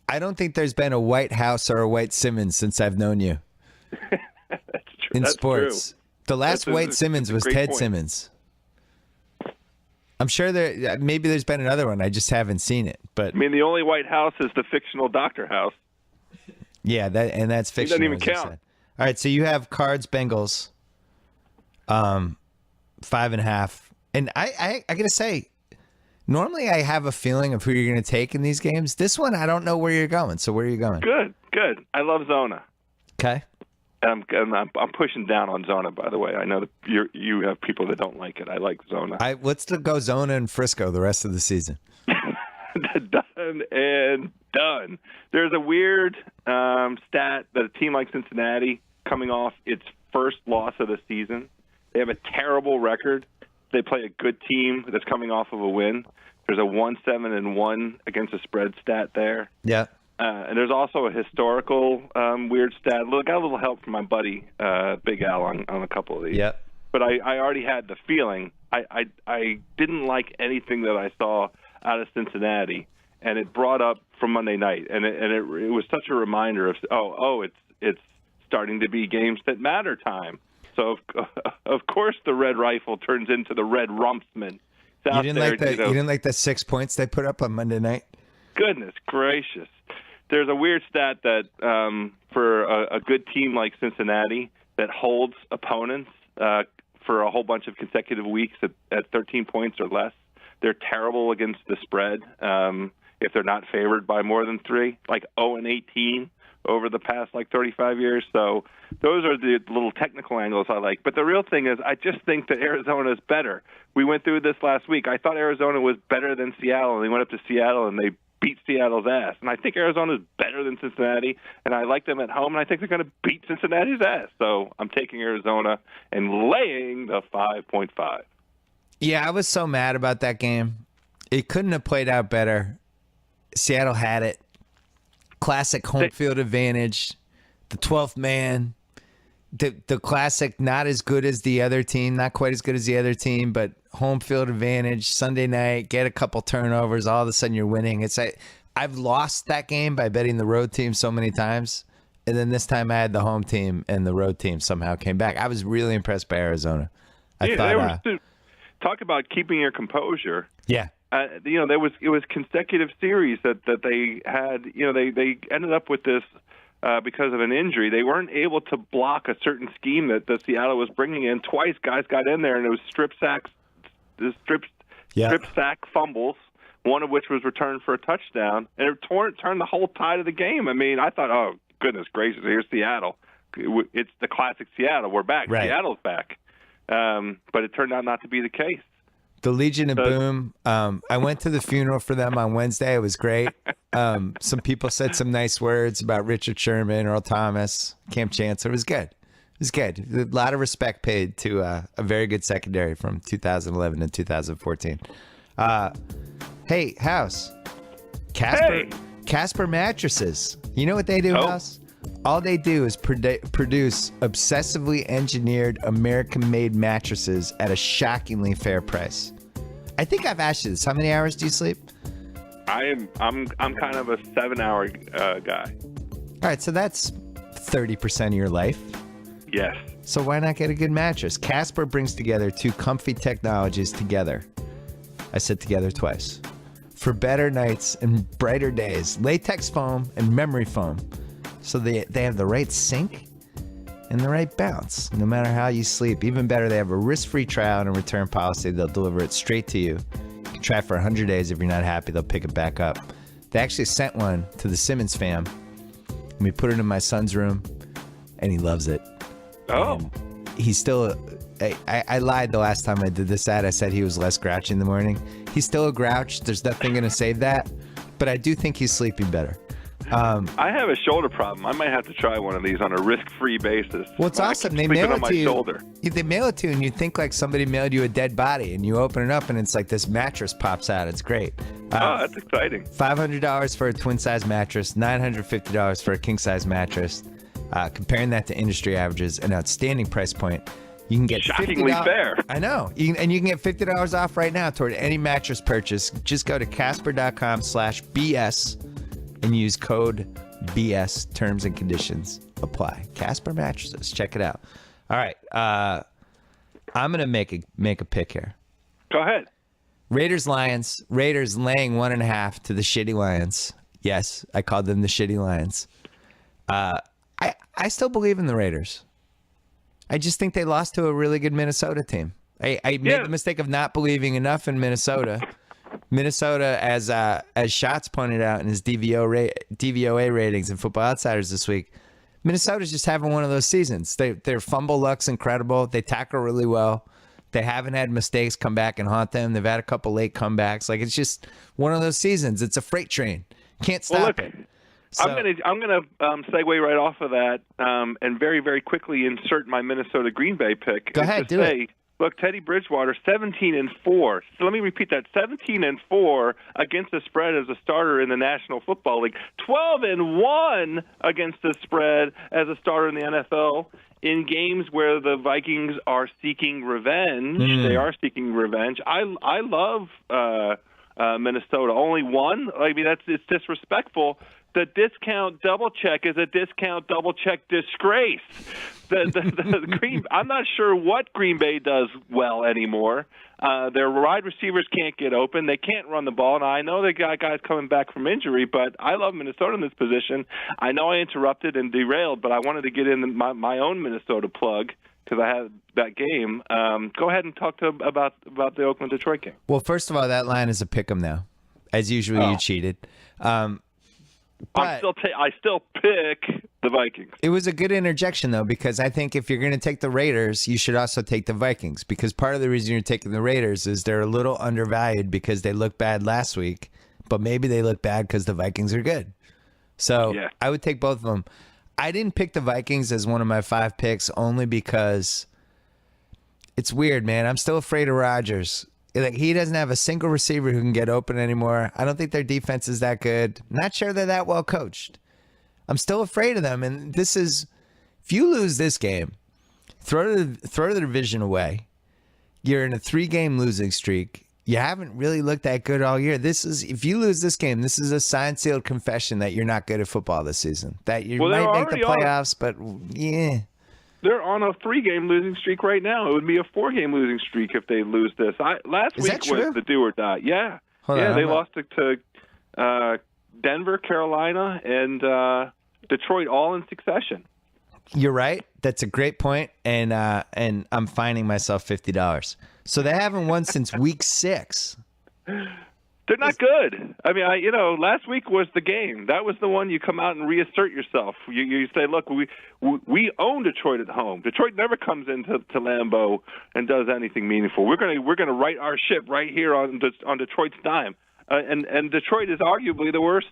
I don't think there's been a white House or a white Simmons since I've known you.
That's true.
In sports.
True.
The last white Simmons was Ted
point.
Simmons. I'm sure maybe there's been another one. I just haven't seen it. But
I mean, the only white House is the fictional Dr. House.
Yeah, that's fictional.
He doesn't even count.
All right, so you have Cards Bengals, 5.5. And I got to say, normally I have a feeling of who you're going to take in these games. This one, I don't know where you're going. So where are you going?
Good. I love Zona.
Okay.
I'm pushing down on Zona, by the way. I know that you have people that don't like it. I like Zona.
Let's go Zona and Frisco the rest of the season.
Done and done. There's a weird stat that a team like Cincinnati, coming off its first loss of the season, they have a terrible record. They play a good team that's coming off of a win. There's a 1-7-1 against the spread stat there.
Yeah.
And there's also a historical weird stat. Look, I got a little help from my buddy Big Al on a couple of these.
Yeah.
But I already had the feeling. I didn't like anything that I saw out of Cincinnati, and it brought up from Monday night, and it was such a reminder of it's starting to be games that matter time. So of course the red rifle turns into the red rumpsman.
You didn't like the 6 points they put up on Monday night?
Goodness gracious. There's a weird stat that for a good team like Cincinnati that holds opponents for a whole bunch of consecutive weeks at 13 points or less, they're terrible against the spread if they're not favored by more than 3, like 0-18 over the past 35 years. So those are the little technical angles I like. But the real thing is I just think that Arizona is better. We went through this last week. I thought Arizona was better than Seattle, and they went up to Seattle and they beat Seattle's ass. And I think Arizona is better than Cincinnati, and I like them at home, and I think they're going to beat Cincinnati's ass. So I'm taking Arizona and laying the 5.5.
Yeah, I was so mad about that game. It couldn't have played out better. Seattle had it. Classic home field advantage. The 12th man. The classic not as good as the other team, not quite as good as the other team, but home field advantage. Sunday night, get a couple turnovers, all of a sudden you're winning. I've lost that game by betting the road team so many times, and then this time I had the home team, and the road team somehow came back. I was really impressed by Arizona.
Talk about keeping your composure.
Yeah.
It was consecutive series that they had. They ended up with this because of an injury. They weren't able to block a certain scheme that Seattle was bringing in. Twice, guys got in there, and it was strip sack fumbles. One of which was returned for a touchdown, and it turned the whole tide of the game. I mean, I thought, oh goodness gracious, here's Seattle. It's the classic Seattle. We're back. Right. Seattle's back. But it turned out not to be the case.
The Legion of Boom. I went to the funeral for them on Wednesday. It was great. Some people said some nice words about Richard Sherman, Earl Thomas, Camp Chancellor. It was good. It was good. A lot of respect paid to a very good secondary from 2011 to 2014. Hey, House. Casper Mattresses. You know what they do, House? All they do is produce obsessively engineered American-made mattresses at a shockingly fair price. I think I've asked you this. How many hours do you sleep?
I'm kind of a 7-hour guy.
All right, so that's 30% of your life.
Yes.
So why not get a good mattress? Casper brings together two comfy technologies together. I said together twice. For better nights and brighter days. Latex foam and memory foam. So they have the right sink and the right bounce, no matter how you sleep. Even better, they have a risk-free trial and a return policy. They'll deliver it straight to you. You can try it for 100 days. If you're not happy, they'll pick it back up. They actually sent one to the Simmons fam. And we put it in my son's room, and he loves it.
Oh.
And he's still... I lied the last time I did this ad. I said he was less grouchy in the morning. He's still a grouch. There's nothing going to save that. But I do think he's sleeping better.
I have a shoulder problem. I might have to try one of these on a risk-free basis.
Well, it's awesome. They mail it to you. They mail it to you, and you think like somebody mailed you a dead body, and you open it up, and it's like this mattress pops out. It's great.
Oh, that's exciting.
$500 for a twin-size mattress, $950 for a king-size mattress. Comparing that to industry averages, an outstanding price point. You can get
shockingly fair.
I know. And you can get $50 off right now toward any mattress purchase. Just go to Casper.com/BS and use code BS. Terms and conditions apply. Casper mattresses. Check it out. All right. I'm going to make a pick here.
Go ahead.
Raiders-Lions. Raiders laying 1.5 to the shitty Lions. Yes, I called them the shitty Lions. I still believe in the Raiders. I just think they lost to a really good Minnesota team. I made the mistake of not believing enough in Minnesota. Minnesota, as Schatz pointed out in his DVOA ratings in Football Outsiders this week, Minnesota's just having one of those seasons. Their fumble luck's incredible. They tackle really well. They haven't had mistakes come back and haunt them. They've had a couple late comebacks. Like, it's just one of those seasons. It's a freight train. Can't stop it. So,
I'm gonna segue right off of that and very, very quickly insert my Minnesota Green Bay pick.
Go ahead, do it.
Look, Teddy Bridgewater, 17-4. So let me repeat that: 17-4 against the spread as a starter in the National Football League. 12-1 against the spread as a starter in the NFL. In games where the Vikings are seeking revenge, they are seeking revenge. I love Minnesota. Only one. I mean, it's disrespectful. The discount double check is a discount double check disgrace. I'm not sure what Green Bay does well anymore. Their wide receivers can't get open. They can't run the ball. Now, I know they got guys coming back from injury, but I love Minnesota in this position. I know I interrupted and derailed, but I wanted to get in my own Minnesota plug because I had that game. Go ahead and talk about the Oakland-Detroit game.
Well, first of all, that line is a pick'em now. As usual, you cheated. But
I still pick the Vikings.
It was a good interjection, though, because I think if you're going to take the Raiders, you should also take the Vikings. Because part of the reason you're taking the Raiders is they're a little undervalued because they looked bad last week, but maybe they look bad because the Vikings are good. So I would take both of them. I didn't pick the Vikings as one of my 5 picks only because it's weird, man. I'm still afraid of Rodgers. Like, he doesn't have a single receiver who can get open anymore. I don't think their defense is that good. Not sure they're that well coached. I'm still afraid of them. And this is, if you lose this game, throw the division away. You're in a 3-game losing streak. You haven't really looked that good all year. If you lose this game, this is a signed, sealed confession that you're not good at football this season. That you might make the playoffs, but yeah.
They're on a 3-game losing streak right now. It would be a 4-game losing streak if they lose this. Last week was the do or die. Yeah. They lost to Denver, Carolina, and Detroit all in succession.
You're right. That's a great point, and I'm fining myself $50. So they haven't won since week 6.
They're not good. I mean, last week was the game. That was the one you come out and reassert yourself. You say, look, we own Detroit at home. Detroit never comes into Lambeau and does anything meaningful. We're gonna right our ship right here on Detroit's dime. And Detroit is arguably the worst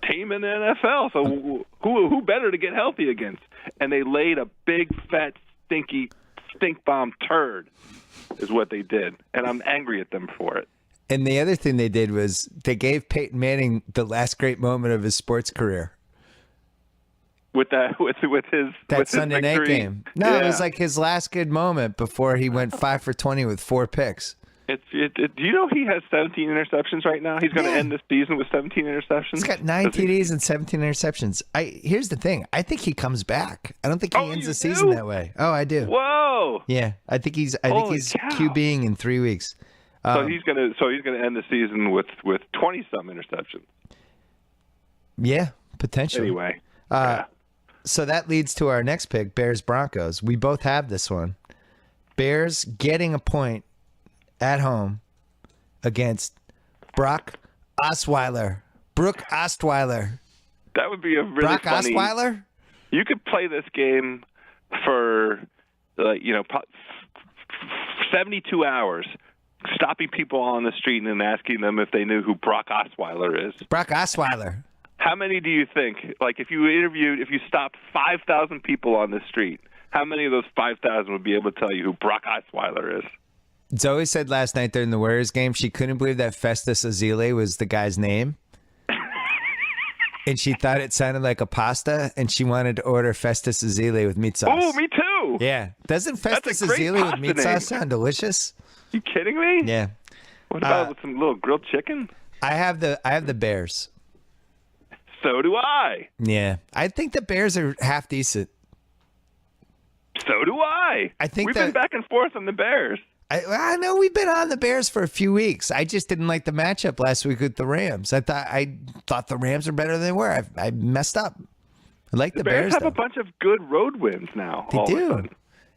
team in the NFL. So who better to get healthy against? And they laid a big, fat, stinky, stink bomb turd is what they did. And I'm angry at them for it.
And the other thing they did was they gave Peyton Manning the last great moment of his sports career.
With his
Sunday night game. No, it was like his last good moment before he went 5 for 20 with 4 picks.
Do you know he has 17 interceptions right now? He's going to end this season with 17 interceptions.
He's got 9 TDs and 17 interceptions. Here's the thing. I think he comes back. I don't think he ends the season that way. Oh, I do.
Whoa.
Yeah, I think he's QBing in 3 weeks.
So he's gonna end the season with 20-some interceptions.
Yeah, potentially.
Anyway,
So that leads to our next pick, Bears-Broncos. We both have this one. Bears getting a point at home against Brock Osweiler. Brooke Ostweiler.
That would be a really
Brock
funny.
Osweiler?
You could play this game for, 72 hours, stopping people on the street and asking them if they knew who Brock Osweiler is.
Brock Osweiler.
How many do you think? Like, if you stopped 5,000 people on the street, how many of those 5,000 would be able to tell you who Brock Osweiler is?
Zoe said last night during the Warriors game she couldn't believe that Festus Ezeli was the guy's name. And she thought it sounded like a pasta, and she wanted to order Festus Ezeli with meat sauce.
Oh, me too.
Yeah. Doesn't Festus
That's a great
Ezeli with
pasta
meat
name.
sauce sound delicious?
You kidding me?
Yeah.
What about with some little grilled chicken?
I have the Bears.
So do I.
Yeah. I think the Bears are half decent.
So do I.
I think
we've been back and forth on the Bears.
I know we've been on the Bears for a few weeks. I just didn't like the matchup last week with the Rams. I thought the Rams were better than they were. I messed up. I like the Bears
have
though.
a bunch of good road wins now.
They
all of a
do.
sudden.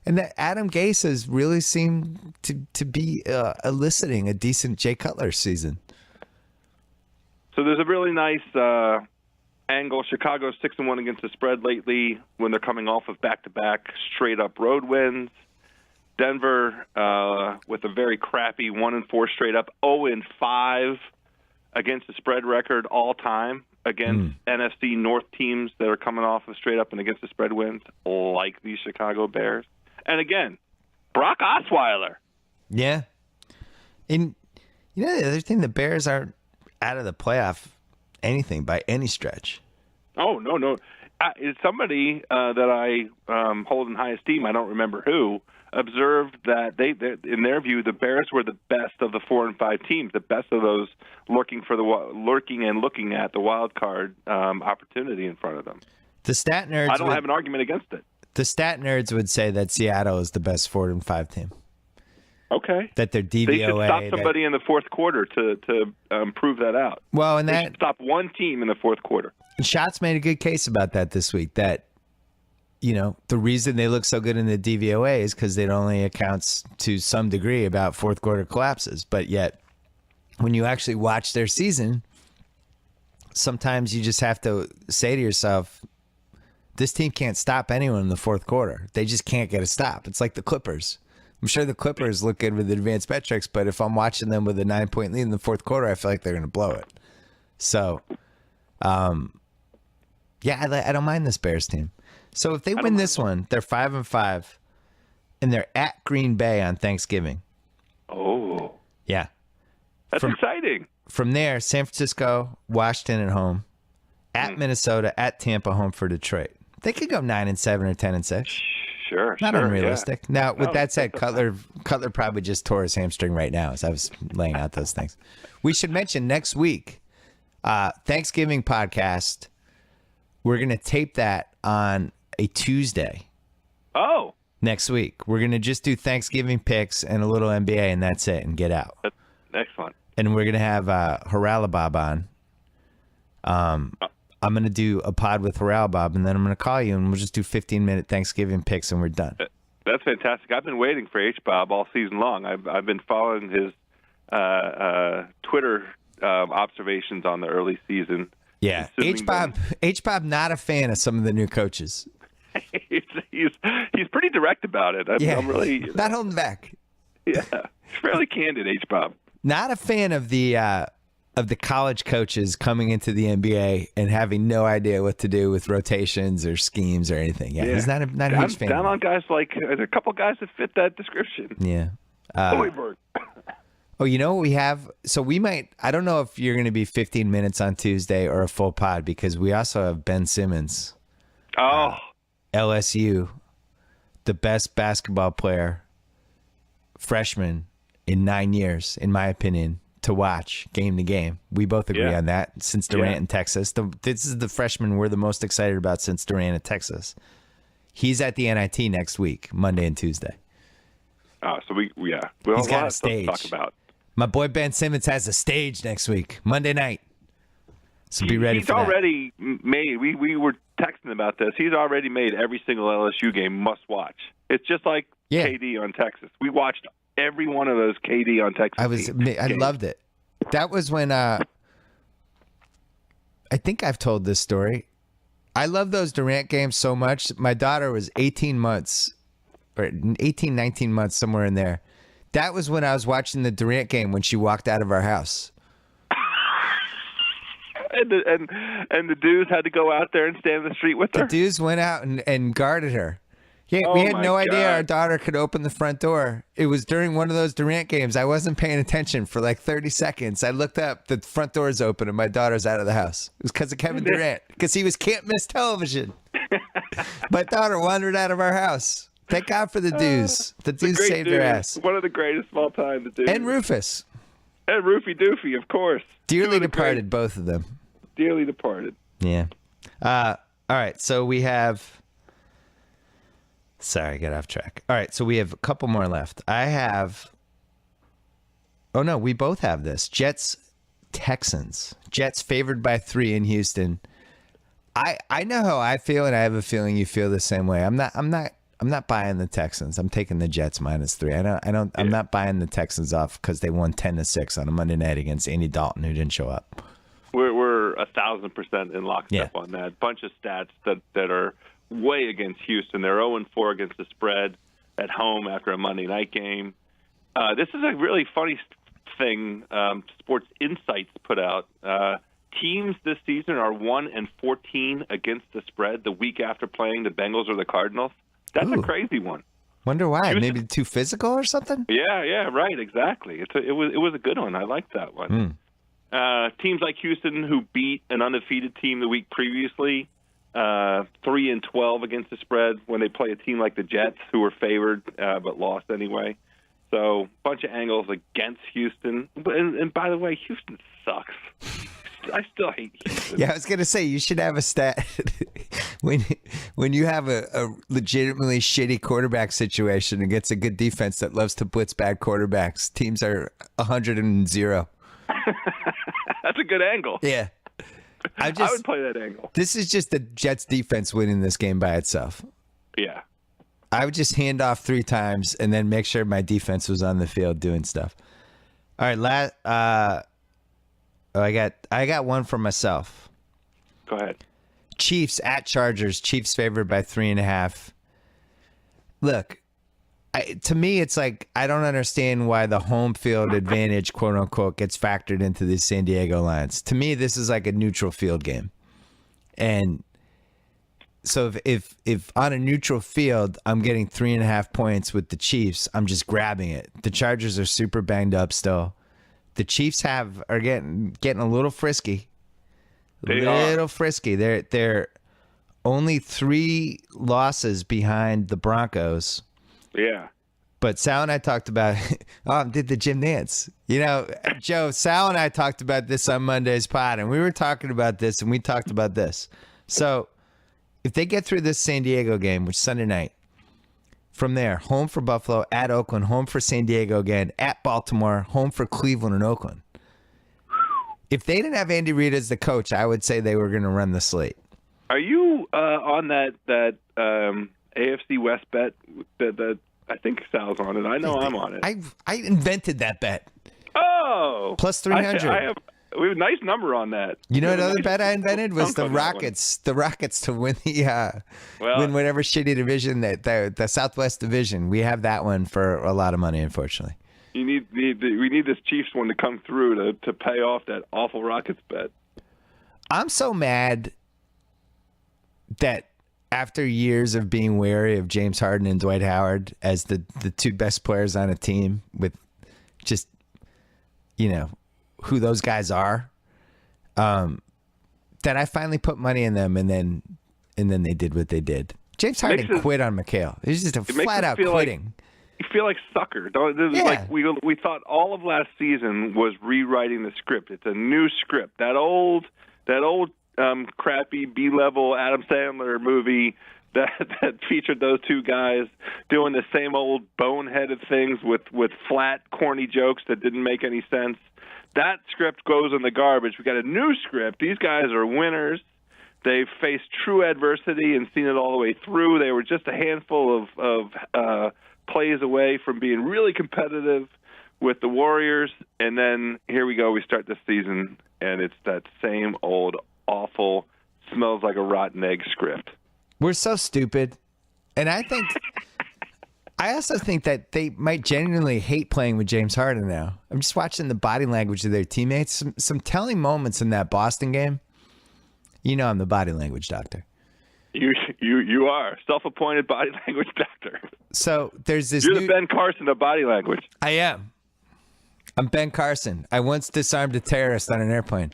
And that Adam Gase has really seemed to be eliciting a decent Jay Cutler season.
So there's a really nice angle. Chicago's 6-1 against the spread lately when they're coming off of back-to-back straight-up road wins. Denver with a very crappy 1-4 straight-up, 0-5 against the spread record all time against NFC North teams that are coming off of straight-up and against the spread wins, like the Chicago Bears. And again, Brock Osweiler.
Yeah. And the other thing, the Bears aren't out of the playoff anything by any stretch.
Oh, no. It's somebody that I hold in high esteem, I don't remember who, observed that they in their view, the Bears were the best of the 4 and 5 teams, the best of those looking and looking at the wild card opportunity in front of them.
The stat nerds.
I don't have an argument against it.
The stat nerds would say that Seattle is the best 4 and 5 team.
Okay.
That their DVOA.
They should stop somebody in the fourth quarter to prove that out.
Well, and
they should stop one team in the fourth quarter.
Shots made a good case about that this week. That, the reason they look so good in the DVOA is because it only accounts to some degree about fourth quarter collapses. But yet, when you actually watch their season, sometimes you just have to say to yourself, this team can't stop anyone in the fourth quarter. They just can't get a stop. It's like the Clippers. I'm sure the Clippers look good with advanced metrics, but if I'm watching them with a 9-point lead in the fourth quarter, I feel like they're going to blow it. So, I don't mind this Bears team. So if they win this one, they're 5-5, and they're at Green Bay on Thanksgiving.
Oh,
yeah,
that's exciting.
From there, San Francisco, Washington at home, at Minnesota, at Tampa, home for Detroit. They could go 9-7 or 10-6.
Sure,
not unrealistic.
Yeah.
Now, with that said, Cutler probably just tore his hamstring right now as I was laying out those things. We should mention next week, Thanksgiving podcast. We're going to tape that on a Tuesday.
Oh.
Next week. We're going to just do Thanksgiving picks and a little NBA, and that's it, and get out.
That's excellent.
And we're going to have Haralabob on. I'm going to do a pod with Haralabob, and then I'm going to call you, and we'll just do 15-minute Thanksgiving picks, and we're done.
That's fantastic. I've been waiting for H-Bob all season long. I've been following his Twitter observations on the early season.
Yeah, H-Bob not a fan of some of the new coaches.
he's pretty direct about it. I'm really
not holding back.
Yeah, he's fairly candid, H-Bob.
Not a fan of the college coaches coming into the NBA and having no idea what to do with rotations or schemes or anything. Yeah. He's not a huge fan.
Down on guys there's a couple guys that fit that description.
Yeah.
Hoiberg.
Oh, you know what we have? So we might, I don't know if you're going to be 15 minutes on Tuesday or a full pod, because we also have Ben Simmons.
Oh.
LSU, the best basketball player, freshman in 9 years, in my opinion, to watch game to game. We both agree on that since Durant in Texas. This is the freshman we're the most excited about since Durant in Texas. He's at the NIT next week, Monday and Tuesday.
So we'll
He's got a stage.
To talk about.
My boy Ben Simmons has a stage next week, Monday night. So be ready
he's
for that.
already made. We were texting about this. He's already made every single LSU game must watch. It's just like KD on Texas. We watched every one of those KD on Texas.
I loved it. That was when I think I've told this story. I love those Durant games so much. My daughter was 18 months, or 18, 19 months, somewhere in there. That was when I was watching the Durant game when she walked out of our house.
And the dudes had to go out there and stand in the street with her?
The dudes went out and guarded her. Yeah,
Oh
we had
my
no idea
God.
our daughter could open the front door. It was during one of those Durant games. I wasn't paying attention for like 30 seconds. I looked up, the front door's open, and my daughter's out of the house. It was because of Kevin Durant, because he was can't miss television. My daughter wandered out of our house. Thank God for the dudes. The dudes
Great
saved
dude.
their ass.
One of the greatest of all time. The dude.
And Rufus.
And Roofy Doofy, of course.
Dearly departed, both of them.
Dearly departed.
Yeah. All right. So we have. Sorry, I got off track. All right. So we have a couple more left. I have. Oh, no. We both have this. Jets, Texans. Jets favored by 3 in Houston. I know how I feel, and I have a feeling you feel the same way. I'm not buying the Texans. I'm taking the Jets -3. I'm not buying the Texans off because they won 10-6 on a Monday night against Andy Dalton, who didn't show up.
We're 1,000% in lockstep on that. Bunch of stats that are way against Houston. They're 0-4 against the spread at home after a Monday night game. This is a really funny thing. Sports Insights put out. Teams this season are 1-14 against the spread the week after playing the Bengals or the Cardinals. That's a crazy one.
Wonder why? Houston. Maybe too physical or something?
Yeah, right, exactly. It was a good one. I liked that one. Teams like Houston, who beat an undefeated team the week previously, 3-12 against the spread when they play a team like the Jets, who were favored but lost anyway. So, bunch of angles against Houston. And by the way, Houston sucks. I still hate Houston.
Yeah, I was gonna say you should have a stat when you have a legitimately shitty quarterback situation against a good defense that loves to blitz bad quarterbacks. Teams are 100-0.
That's a good angle.
Yeah, I
would play that angle.
This is just the Jets defense winning this game by itself.
Yeah,
I would just hand off 3 times and then make sure my defense was on the field doing stuff. All right, I got one for myself.
Go ahead.
Chiefs at Chargers. Chiefs favored by 3.5. Look, to me, it's like I don't understand why the home field advantage, quote unquote, gets factored into the San Diego lines. To me, this is like a neutral field game, and so if on a neutral field I'm getting 3.5 points with the Chiefs, I'm just grabbing it. The Chargers are super banged up still. The Chiefs are getting a little frisky. Frisky. They're only 3 losses behind the Broncos.
Yeah.
But Sal and I talked about did the gym dance. You know, Joe, Sal and I talked about this on Monday's pod, and we were talking about this, and we talked about this. So if they get through this San Diego game, which is Sunday night, from there, home for Buffalo, at Oakland, home for San Diego again, at Baltimore, home for Cleveland and Oakland. If they didn't have Andy Reid as the coach, I would say they were going to run the slate.
Are you on that AFC West bet? That I think Sal's on it. I know I'm on it.
I invented that bet.
Oh,
plus 300.
We have a nice number on that.
You know another bet I invented was the Rockets. The Rockets to win win whatever shitty division the Southwest Division. We have that one for a lot of money, unfortunately.
We need this Chiefs one to come through to pay off that awful Rockets bet.
I'm so mad that after years of being wary of James Harden and Dwight Howard as the 2 best players on a team with just, who those guys are, that I finally put money in them, and then they did what they did. James Harden quit on McHale. It was just a flat out quitting.
You feel like sucker. Like we thought all of last season was rewriting the script. It's a new script. That old crappy B-level Adam Sandler movie that featured those 2 guys doing the same old boneheaded things with flat, corny jokes that didn't make any sense. that script goes in the garbage. We got a new script. These guys are winners. They've faced true adversity and seen it all the way through. They were just a handful of plays away from being really competitive with the Warriors. And then here we go. We start the season, and it's that same old, awful, smells like a rotten egg script.
We're so stupid. And I also think that they might genuinely hate playing with James Harden now. I'm just watching the body language of their teammates. Some telling moments in that Boston game. You know I'm the body language doctor.
You are self-appointed body language doctor.
So there's this.
You're the Ben Carson of body language.
I am. I'm Ben Carson. I once disarmed a terrorist on an airplane.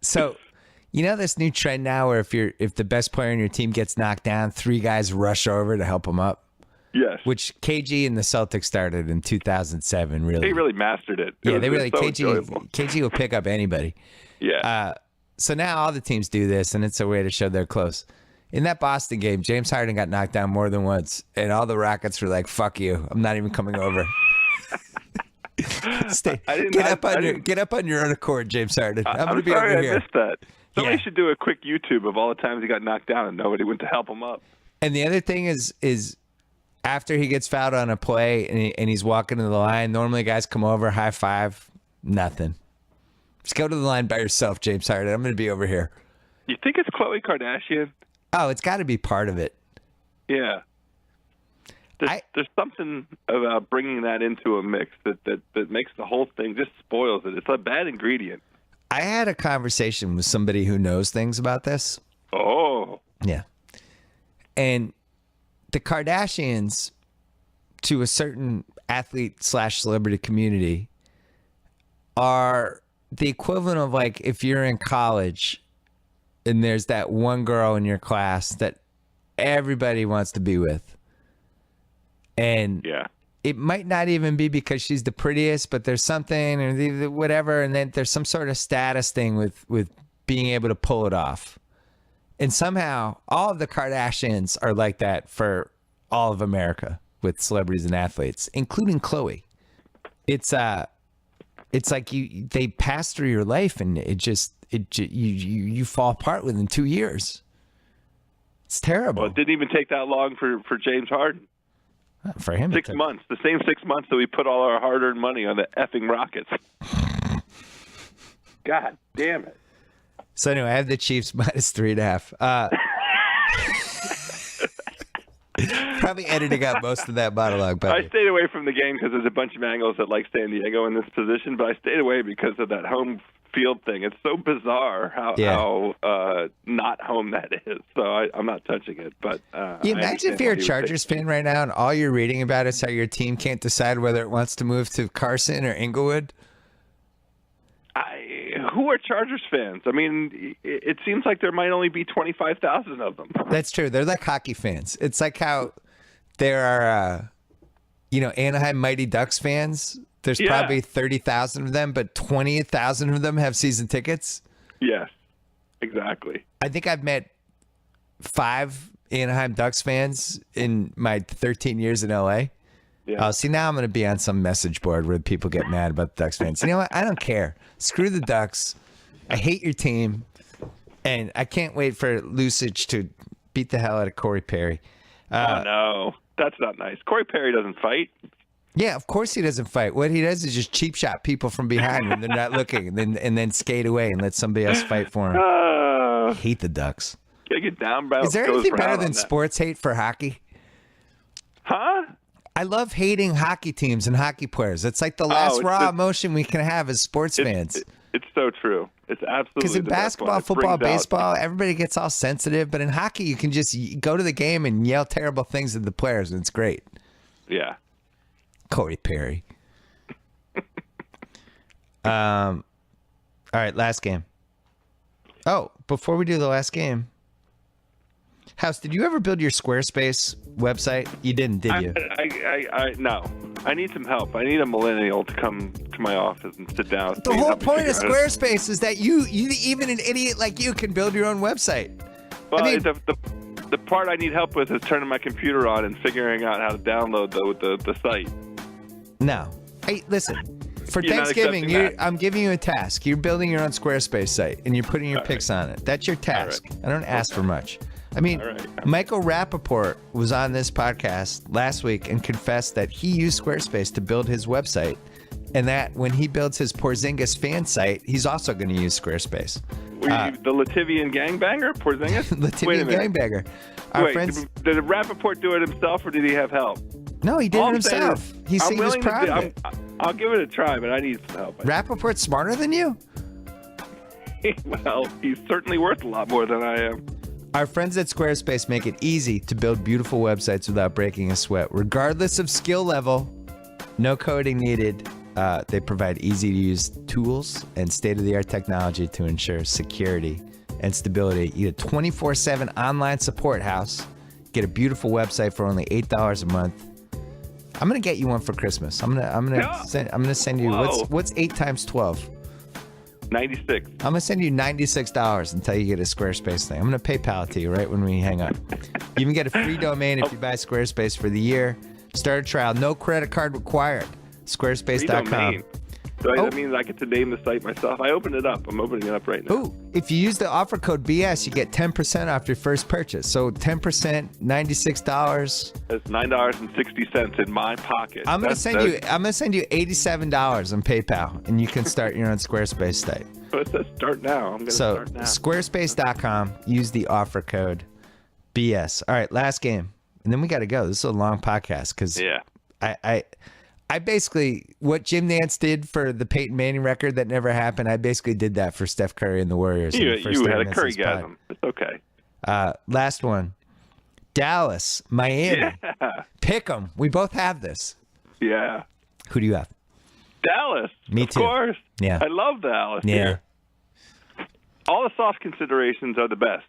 So you know this new trend now where if the best player on your team gets knocked down, 3 guys rush over to help him up.
Yes.
Which KG and the Celtics started in 2007. Really,
they really mastered it.
Yeah, they really. So KG will pick up anybody.
Yeah.
So now all the teams do this, and it's a way to show they're close. In that Boston game, James Harden got knocked down more than once, and all the Rockets were like, "Fuck you! I'm not even coming over." Get up on your own accord, James Harden. I'm going to be over here.
I missed that. Somebody should do a quick YouTube of all the times he got knocked down and nobody went to help him up.
And the other thing is after he gets fouled on a play and he's walking to the line, normally guys come over, high five, nothing. Just go to the line by yourself, James Harden. I'm going to be over here.
You think it's Khloe Kardashian?
Oh, it's got to be part of it.
Yeah. There's something about bringing that into a mix that makes the whole thing, just spoils it. It's a bad ingredient.
I had a conversation with somebody who knows things about this.
Oh.
Yeah. And the Kardashians, to a certain athlete/celebrity community, are the equivalent of like if you're in college and there's that one girl in your class that everybody wants to be with. And it might not even be because she's the prettiest, but there's something or whatever. And then there's some sort of status thing with being able to pull it off. And somehow all of the Kardashians are like that for all of America with celebrities and athletes, including Khloe. It's like they pass through your life and you fall apart within 2 years. It's terrible.
Well, it didn't even take that long for James Harden.
For him,
6 months. The same 6 months that we put all our hard-earned money on the effing Rockets. God damn it.
So anyway, I have the Chiefs minus 3.5. Probably editing out most of that monologue. But
I stayed away from the game because there's a bunch of angles that like San Diego in this position, but I stayed away because of that home field thing. It's so bizarre how not home that is. So I'm not touching it. But
you imagine if you're a Chargers fan right now and all you're reading about is how your team can't decide whether it wants to move to Carson or Inglewood.
Who are Chargers fans? I mean, it seems like there might only be 25,000 of them.
That's true. They're like hockey fans. It's like how there are, Anaheim Mighty Ducks fans. There's probably 30,000 of them, but 20,000 of them have season tickets.
Yes, exactly.
I think I've met 5 Anaheim Ducks fans in my 13 years in LA. Yeah. See, now I'm going to be on some message board where people get mad about the Ducks fans. You know what? I don't care. Screw the Ducks. I hate your team. And I can't wait for Lucich to beat the hell out of Corey Perry.
Oh, no. That's not nice. Corey Perry doesn't fight.
Yeah, of course he doesn't fight. What he does is just cheap shot people from behind when they're not looking and then skate away and let somebody else fight for him. I hate the Ducks.
Gotta get down, bro.
Is there anything better than sports hate for hockey?
Huh?
I love hating hockey teams and hockey players. It's like the last raw emotion we can have as sports fans.
It's so true. It's absolutely
because in basketball, football, baseball, everybody gets all sensitive. But in hockey, you can just go to the game and yell terrible things at the players, and it's great.
Yeah.
Corey Perry. All right, last game. Oh, before we do the last game, House, did you ever build your Squarespace website? You didn't, did you?
No. I need some help. I need a millennial to come to my office and sit down.
The whole point of Squarespace is that you, even an idiot like you, can build your own website.
Well, the part I need help with is turning my computer on and figuring out how to download the site.
No. Hey, listen. For
You're not
Thanksgiving,
accepting that.
I'm giving you a task. You're building your own Squarespace site, and you're putting your pics on it. That's your task.
right.
I don't ask for much. I mean,
All right.
Michael Rappaport was on this podcast last week and confessed that he used Squarespace to build his website, and that when he builds his Porzingis fan site, he's also going to use Squarespace.
Were you the Latvian gangbanger, Porzingis? Wait a
Latvian
minute.
Gangbanger. Our
Wait,
friends.
did Rappaport do it himself, or did he have help?
No, he did it
All I'm saying
himself.
is,
He
I'm
said he was
willing to
proud
do-
of it.
I'll give it a try, but I need some help.
Rappaport's smarter than you?
Well, he's certainly worth a lot more than I am.
Our friends at Squarespace make it easy to build beautiful websites without breaking a sweat. Regardless of skill level, no coding needed. They provide easy-to-use tools and state-of-the-art technology to ensure security and stability. You get a 24/7 online support house. Get a beautiful website for only $8 a month. I'm gonna get you one for Christmas. I'm gonna send you
Whoa.
what's 8 times 12.
96.
I'm gonna send you $96 until you get a Squarespace thing. I'm gonna PayPal it to you right when we hang up. You even get a free domain if you buy Squarespace for the year. Start a trial, no credit card required. Squarespace.com.
Domain. So that means I get to name the site myself. I opened it up. I'm opening it up right now.
Ooh, if you use the offer code BS, you get 10% off your first purchase. So 10%, $96.
That's $9.60 in my pocket.
I'm gonna send you $87 on PayPal, and you can start your own Squarespace site.
It says start now. I'm gonna
So
start now.
Squarespace.com. Use the offer code BS. All right, last game, and then we got to go. This is a long podcast because
Yeah.
I basically, what Jim Nance did for the Peyton Manning record that never happened, I basically did that for Steph Curry and the Warriors. in
You,
the first
you
30
had a
minutes of this pod.
Currygasm. It's okay.
Last one. Dallas, Miami.
Yeah.
Pick 'em. We both have this.
Yeah.
Who do you have?
Dallas.
Me
of
too.
course.
Yeah.
I love Dallas.
Yeah.
Here. All the soft considerations are the best.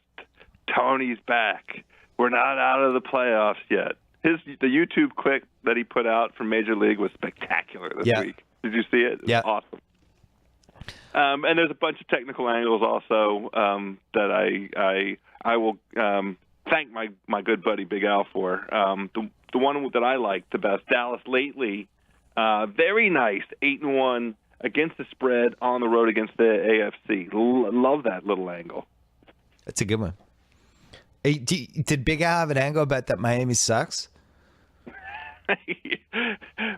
Tony's back. We're not out of the playoffs yet. The YouTube clip that he put out from Major League was spectacular this
Yeah.
week. Did you see it? It was
Yeah.
awesome. And there's a bunch of technical angles also that I will thank my good buddy Big Al for. The one that I like the best, Dallas lately, very nice, 8-1 against the spread on the road against the AFC. Love that little angle.
That's a good one. Hey, did Big Al have an angle about that Miami sucks?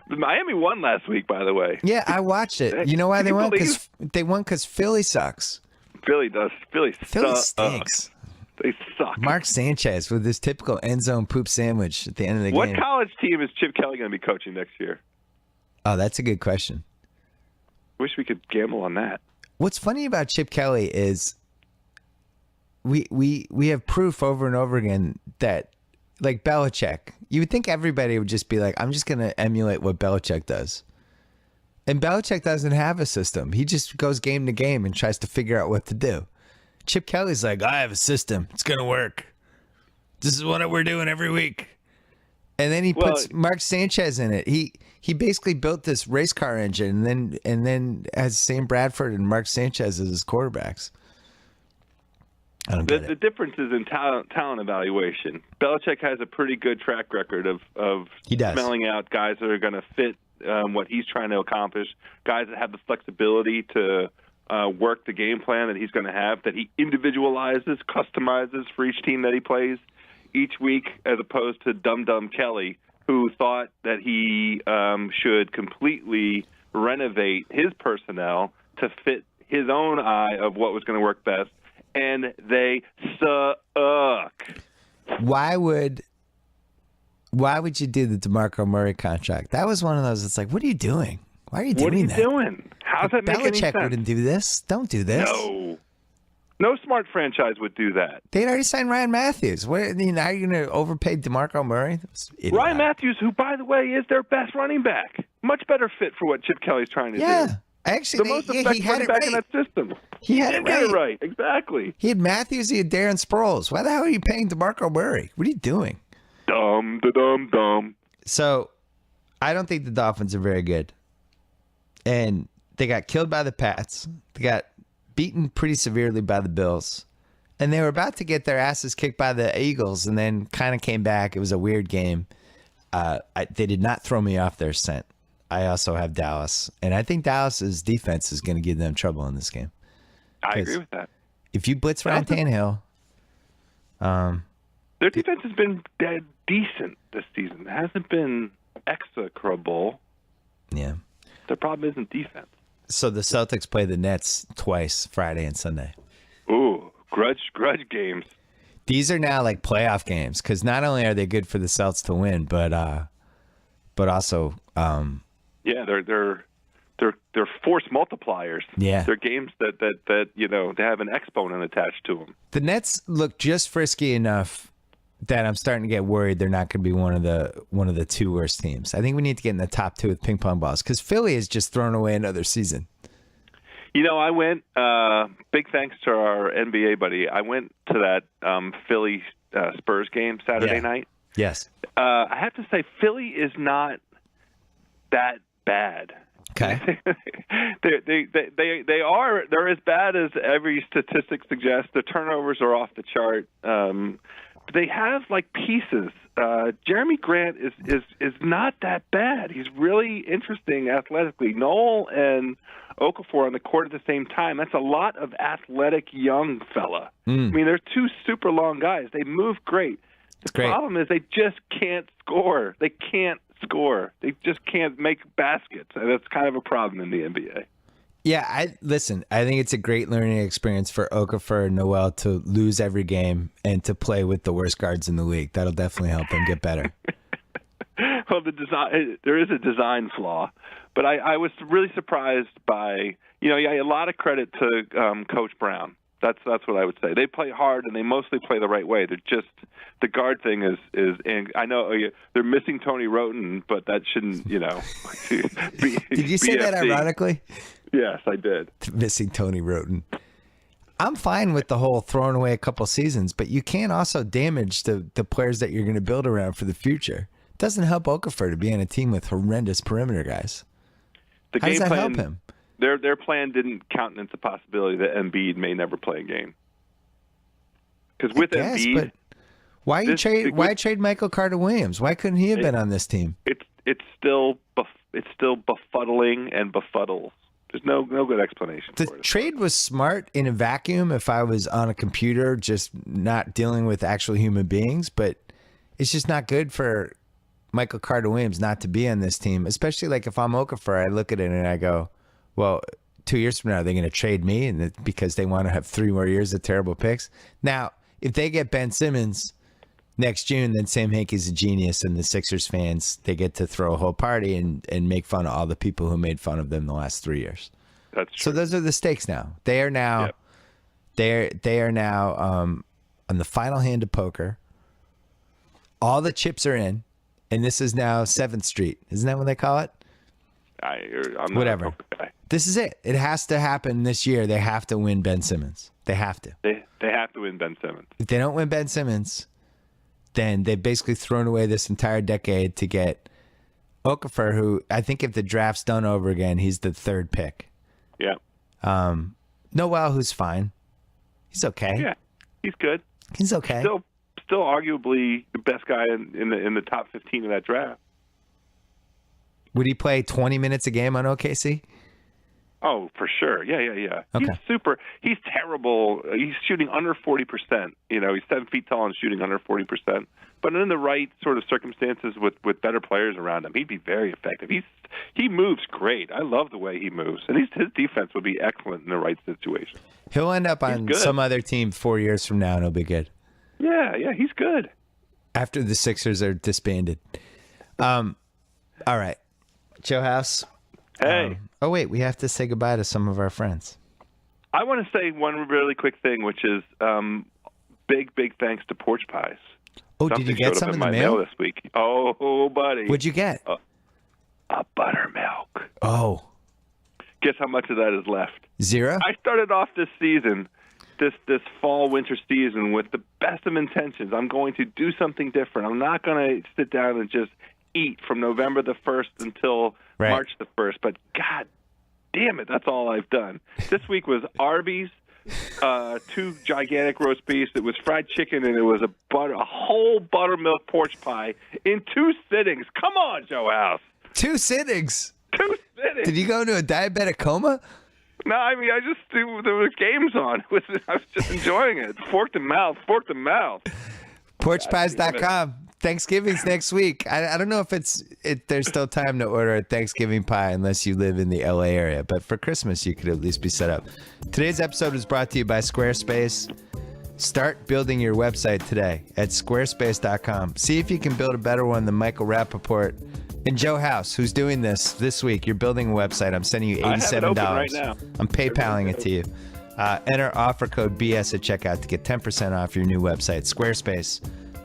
Miami won last week, by the way.
Yeah, I watched it. You know why
Can
they
you
won?
believe-
They won because Philly sucks.
Philly does. Philly
stinks.
They suck.
Mark Sanchez with his typical end zone poop sandwich at the end of the
What
game.
college team is Chip Kelly going to be coaching next year?
Oh, that's a good question.
Wish we could gamble on that.
What's funny about Chip Kelly is we have proof over and over again that, like Belichick, you would think everybody would just be like, I'm just going to emulate what Belichick does. And Belichick doesn't have a system. He just goes game to game and tries to figure out what to do. Chip Kelly's like, I have a system. It's going to work. This is what we're doing every week. And then he puts Mark Sanchez in it. He basically built this race car engine and then has Sam Bradford and Mark Sanchez as his quarterbacks. I don't get
The
it.
difference is in talent evaluation. Belichick has a pretty good track record of
He does.
smelling out guys that are going to fit what he's trying to accomplish, guys that have the flexibility to work the game plan that he's going to have, that he individualizes, customizes for each team that he plays each week, as opposed to Dum Kelly, who thought that he should completely renovate his personnel to fit his own eye of what was going to work best, and they suck.
Why would you do the DeMarco Murray contract? That was one of those. It's like, what are you doing? Why are you doing
What are you
that?
doing? How's that make any
Belichick
sense?
wouldn't do this. Don't do this.
No smart franchise would do that.
They'd already signed Ryan Matthews. Now you're going to overpay DeMarco Murray?
Ryan Matthews, who, by the way, is their best running back. Much better fit for what Chip Kelly's trying to do.
Yeah. Actually,
The most
he
effective
had
running
it
back
right.
in that system.
He had
He
it
did get it
right.
right. Exactly.
He had Matthews. He had Darren Sproles. Why the hell are you paying DeMarco Murray? What are you doing?
Dumb.
So, I don't think the Dolphins are very good. And they got killed by the Pats. They got beaten pretty severely by the Bills. And they were about to get their asses kicked by the Eagles and then kind of came back. It was a weird game. They did not throw me off their scent. I also have Dallas, and I think Dallas's defense is going to give them trouble in this game.
I agree with that.
If you blitz Ryan Tannehill,
their defense has been dead decent this season. It hasn't been execrable.
Yeah.
The problem isn't defense.
So the Celtics play the Nets twice, Friday and Sunday.
Ooh, grudge games.
These are now like playoff games because not only are they good for the Celts to win, but also
they're force multipliers.
Yeah,
they're games that they have an exponent attached to them.
The Nets look just frisky enough that I'm starting to get worried they're not going to be one of the two worst teams. I think we need to get in the top two with ping pong balls because Philly has just thrown away another season.
I went. Big thanks to our NBA buddy. I went to that Philly Spurs game Saturday night.
Yes.
I have to say, Philly is not that bad.
Okay.
They're as bad as every statistic suggests. The turnovers are off the chart. They have like pieces. Jeremy Grant is not that bad. He's really interesting athletically. Noel and Okafor on the court at the same time. That's a lot of athletic young fella. I mean, they're two super long guys. They move great. The problem is they just can't score. They can't score. They just can't make baskets. And that's kind of a problem in the NBA.
Yeah, I think it's a great learning experience for Okafor and Noel to lose every game and to play with the worst guards in the league. That'll definitely help them get better.
Well, there is a design flaw, but I was really surprised by, a lot of credit to Coach Brown. That's what I would say. They play hard and they mostly play the right way. They're just the guard thing is and I know they're missing Tony Roten, but that shouldn't, be.
Did you say that ironically?
Yes, I did.
Missing Tony Roten. I'm fine with the whole throwing away a couple seasons, but you can't also damage the players that you're going to build around for the future. It doesn't help Okafor to be on a team with horrendous perimeter guys. How does that help him?
Their plan didn't countenance the possibility that Embiid may never play a game. Because with Embiid,
why trade Michael Carter-Williams? Why couldn't he have been on this team?
It's still befuddling and befuddles. There's no good explanation for it.
The trade was smart in a vacuum if I was on a computer just not dealing with actual human beings, but it's just not good for Michael Carter-Williams not to be on this team, especially like if I'm Okafor, I look at it and I go, well, 2 years from now, they're going to trade me and because they want to have 3 more years of terrible picks. Now, if they get Ben Simmons next June, then Sam Hinkie's a genius and the Sixers fans, they get to throw a whole party and make fun of all the people who made fun of them the last 3 years.
That's true.
So those are the stakes now. They are now, they are now on the final hand of poker. All the chips are in, and this is now 7th Street. Isn't that what they call it?
I'm
Whatever.
Not a poker guy.
This is it. It has to happen this year. They have to win Ben Simmons. They have to.
They have to win Ben Simmons.
If they don't win Ben Simmons, then they've basically thrown away this entire decade to get Okafor, who I think if the draft's done over again, he's the 3rd pick.
Yeah.
Noel, who's fine. He's okay.
Yeah, he's good.
He's okay.
Still arguably the best guy in the top 15 of that draft.
Would he play 20 minutes a game on OKC?
Oh, for sure. Yeah.
Okay.
He's super. He's terrible. He's shooting under 40%. He's 7 feet tall and shooting under 40%. But in the right sort of circumstances with better players around him, he'd be very effective. He moves great. I love the way he moves. And his defense would be excellent in the right situation.
He'll end up on some other team 4 years from now, and he'll be good.
Yeah, he's good.
After the Sixers are disbanded. All right. Joe House.
Hey.
Oh, wait. We have to say goodbye to some of our friends.
I want to say one really quick thing, which is big thanks to Porch Pies.
Oh, did you get some in the mail
this week? Oh, buddy.
What'd you get?
A buttermilk.
Oh.
Guess how much of that is left?
0?
I started off this season, this fall-winter season, with the best of intentions. I'm going to do something different. I'm not going to sit down and just eat from November the 1st until March the 1st. But God damn it, that's all I've done. This week was Arby's, 2 gigantic roast beefs. It was fried chicken, and it was a whole buttermilk porch pie in 2 sittings. Come on, Joe House.
2 sittings. Did you go into a diabetic coma?
No, I mean, there were games on. I was just enjoying it. Fork to mouth.
Porchpies.com. Thanksgiving's next week. I don't know if there's still time to order a Thanksgiving pie unless you live in the LA area, but for Christmas you could at least be set up. Today's episode is brought to you by Squarespace. Start building your website today at squarespace.com. See if you can build a better one than Michael Rappaport and Joe House, who's doing this week. You're building a website. I'm sending you $87.
I have it open right now.
I'm PayPaling it to you. Enter offer code BS at checkout to get 10% off your new website. Squarespace.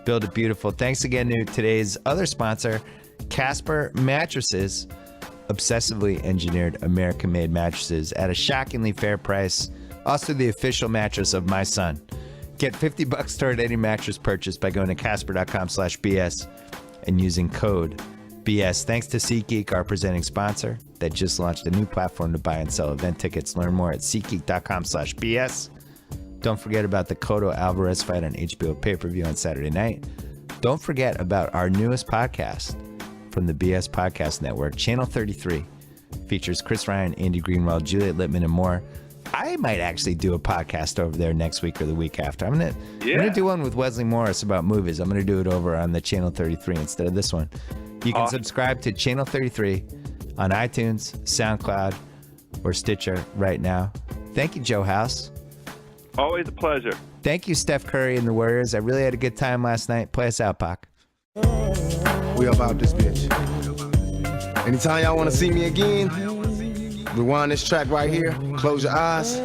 Build it beautiful. Thanks again to today's other sponsor, Casper Mattresses. Obsessively engineered American-made mattresses at a shockingly fair price. Also the official mattress of my son. Get $50 toward any mattress purchase by going to casper.com/BS and using code BS. Thanks to SeatGeek, our presenting sponsor, that just launched a new platform to buy and sell event tickets. Learn more at SeatGeek.com/BS. Don't forget about the Cotto Alvarez fight on HBO pay-per-view on Saturday night. Don't forget about our newest podcast from the BS Podcast Network, Channel 33. Features Chris Ryan, Andy Greenwald, Juliet Littman, and more. I might actually do a podcast over there next week or the week after. I'm gonna do one with Wesley Morris about movies. I'm gonna do it over on the Channel 33 instead of this one. You can subscribe to Channel 33 on iTunes, SoundCloud, or Stitcher right now. Thank you, Joe House.
Always a pleasure.
Thank you, Steph Curry and the Warriors. I really had a good time last night. Play us out, Pac.
We about this bitch. Anytime y'all want to see me again, rewind this track right here. Close your eyes.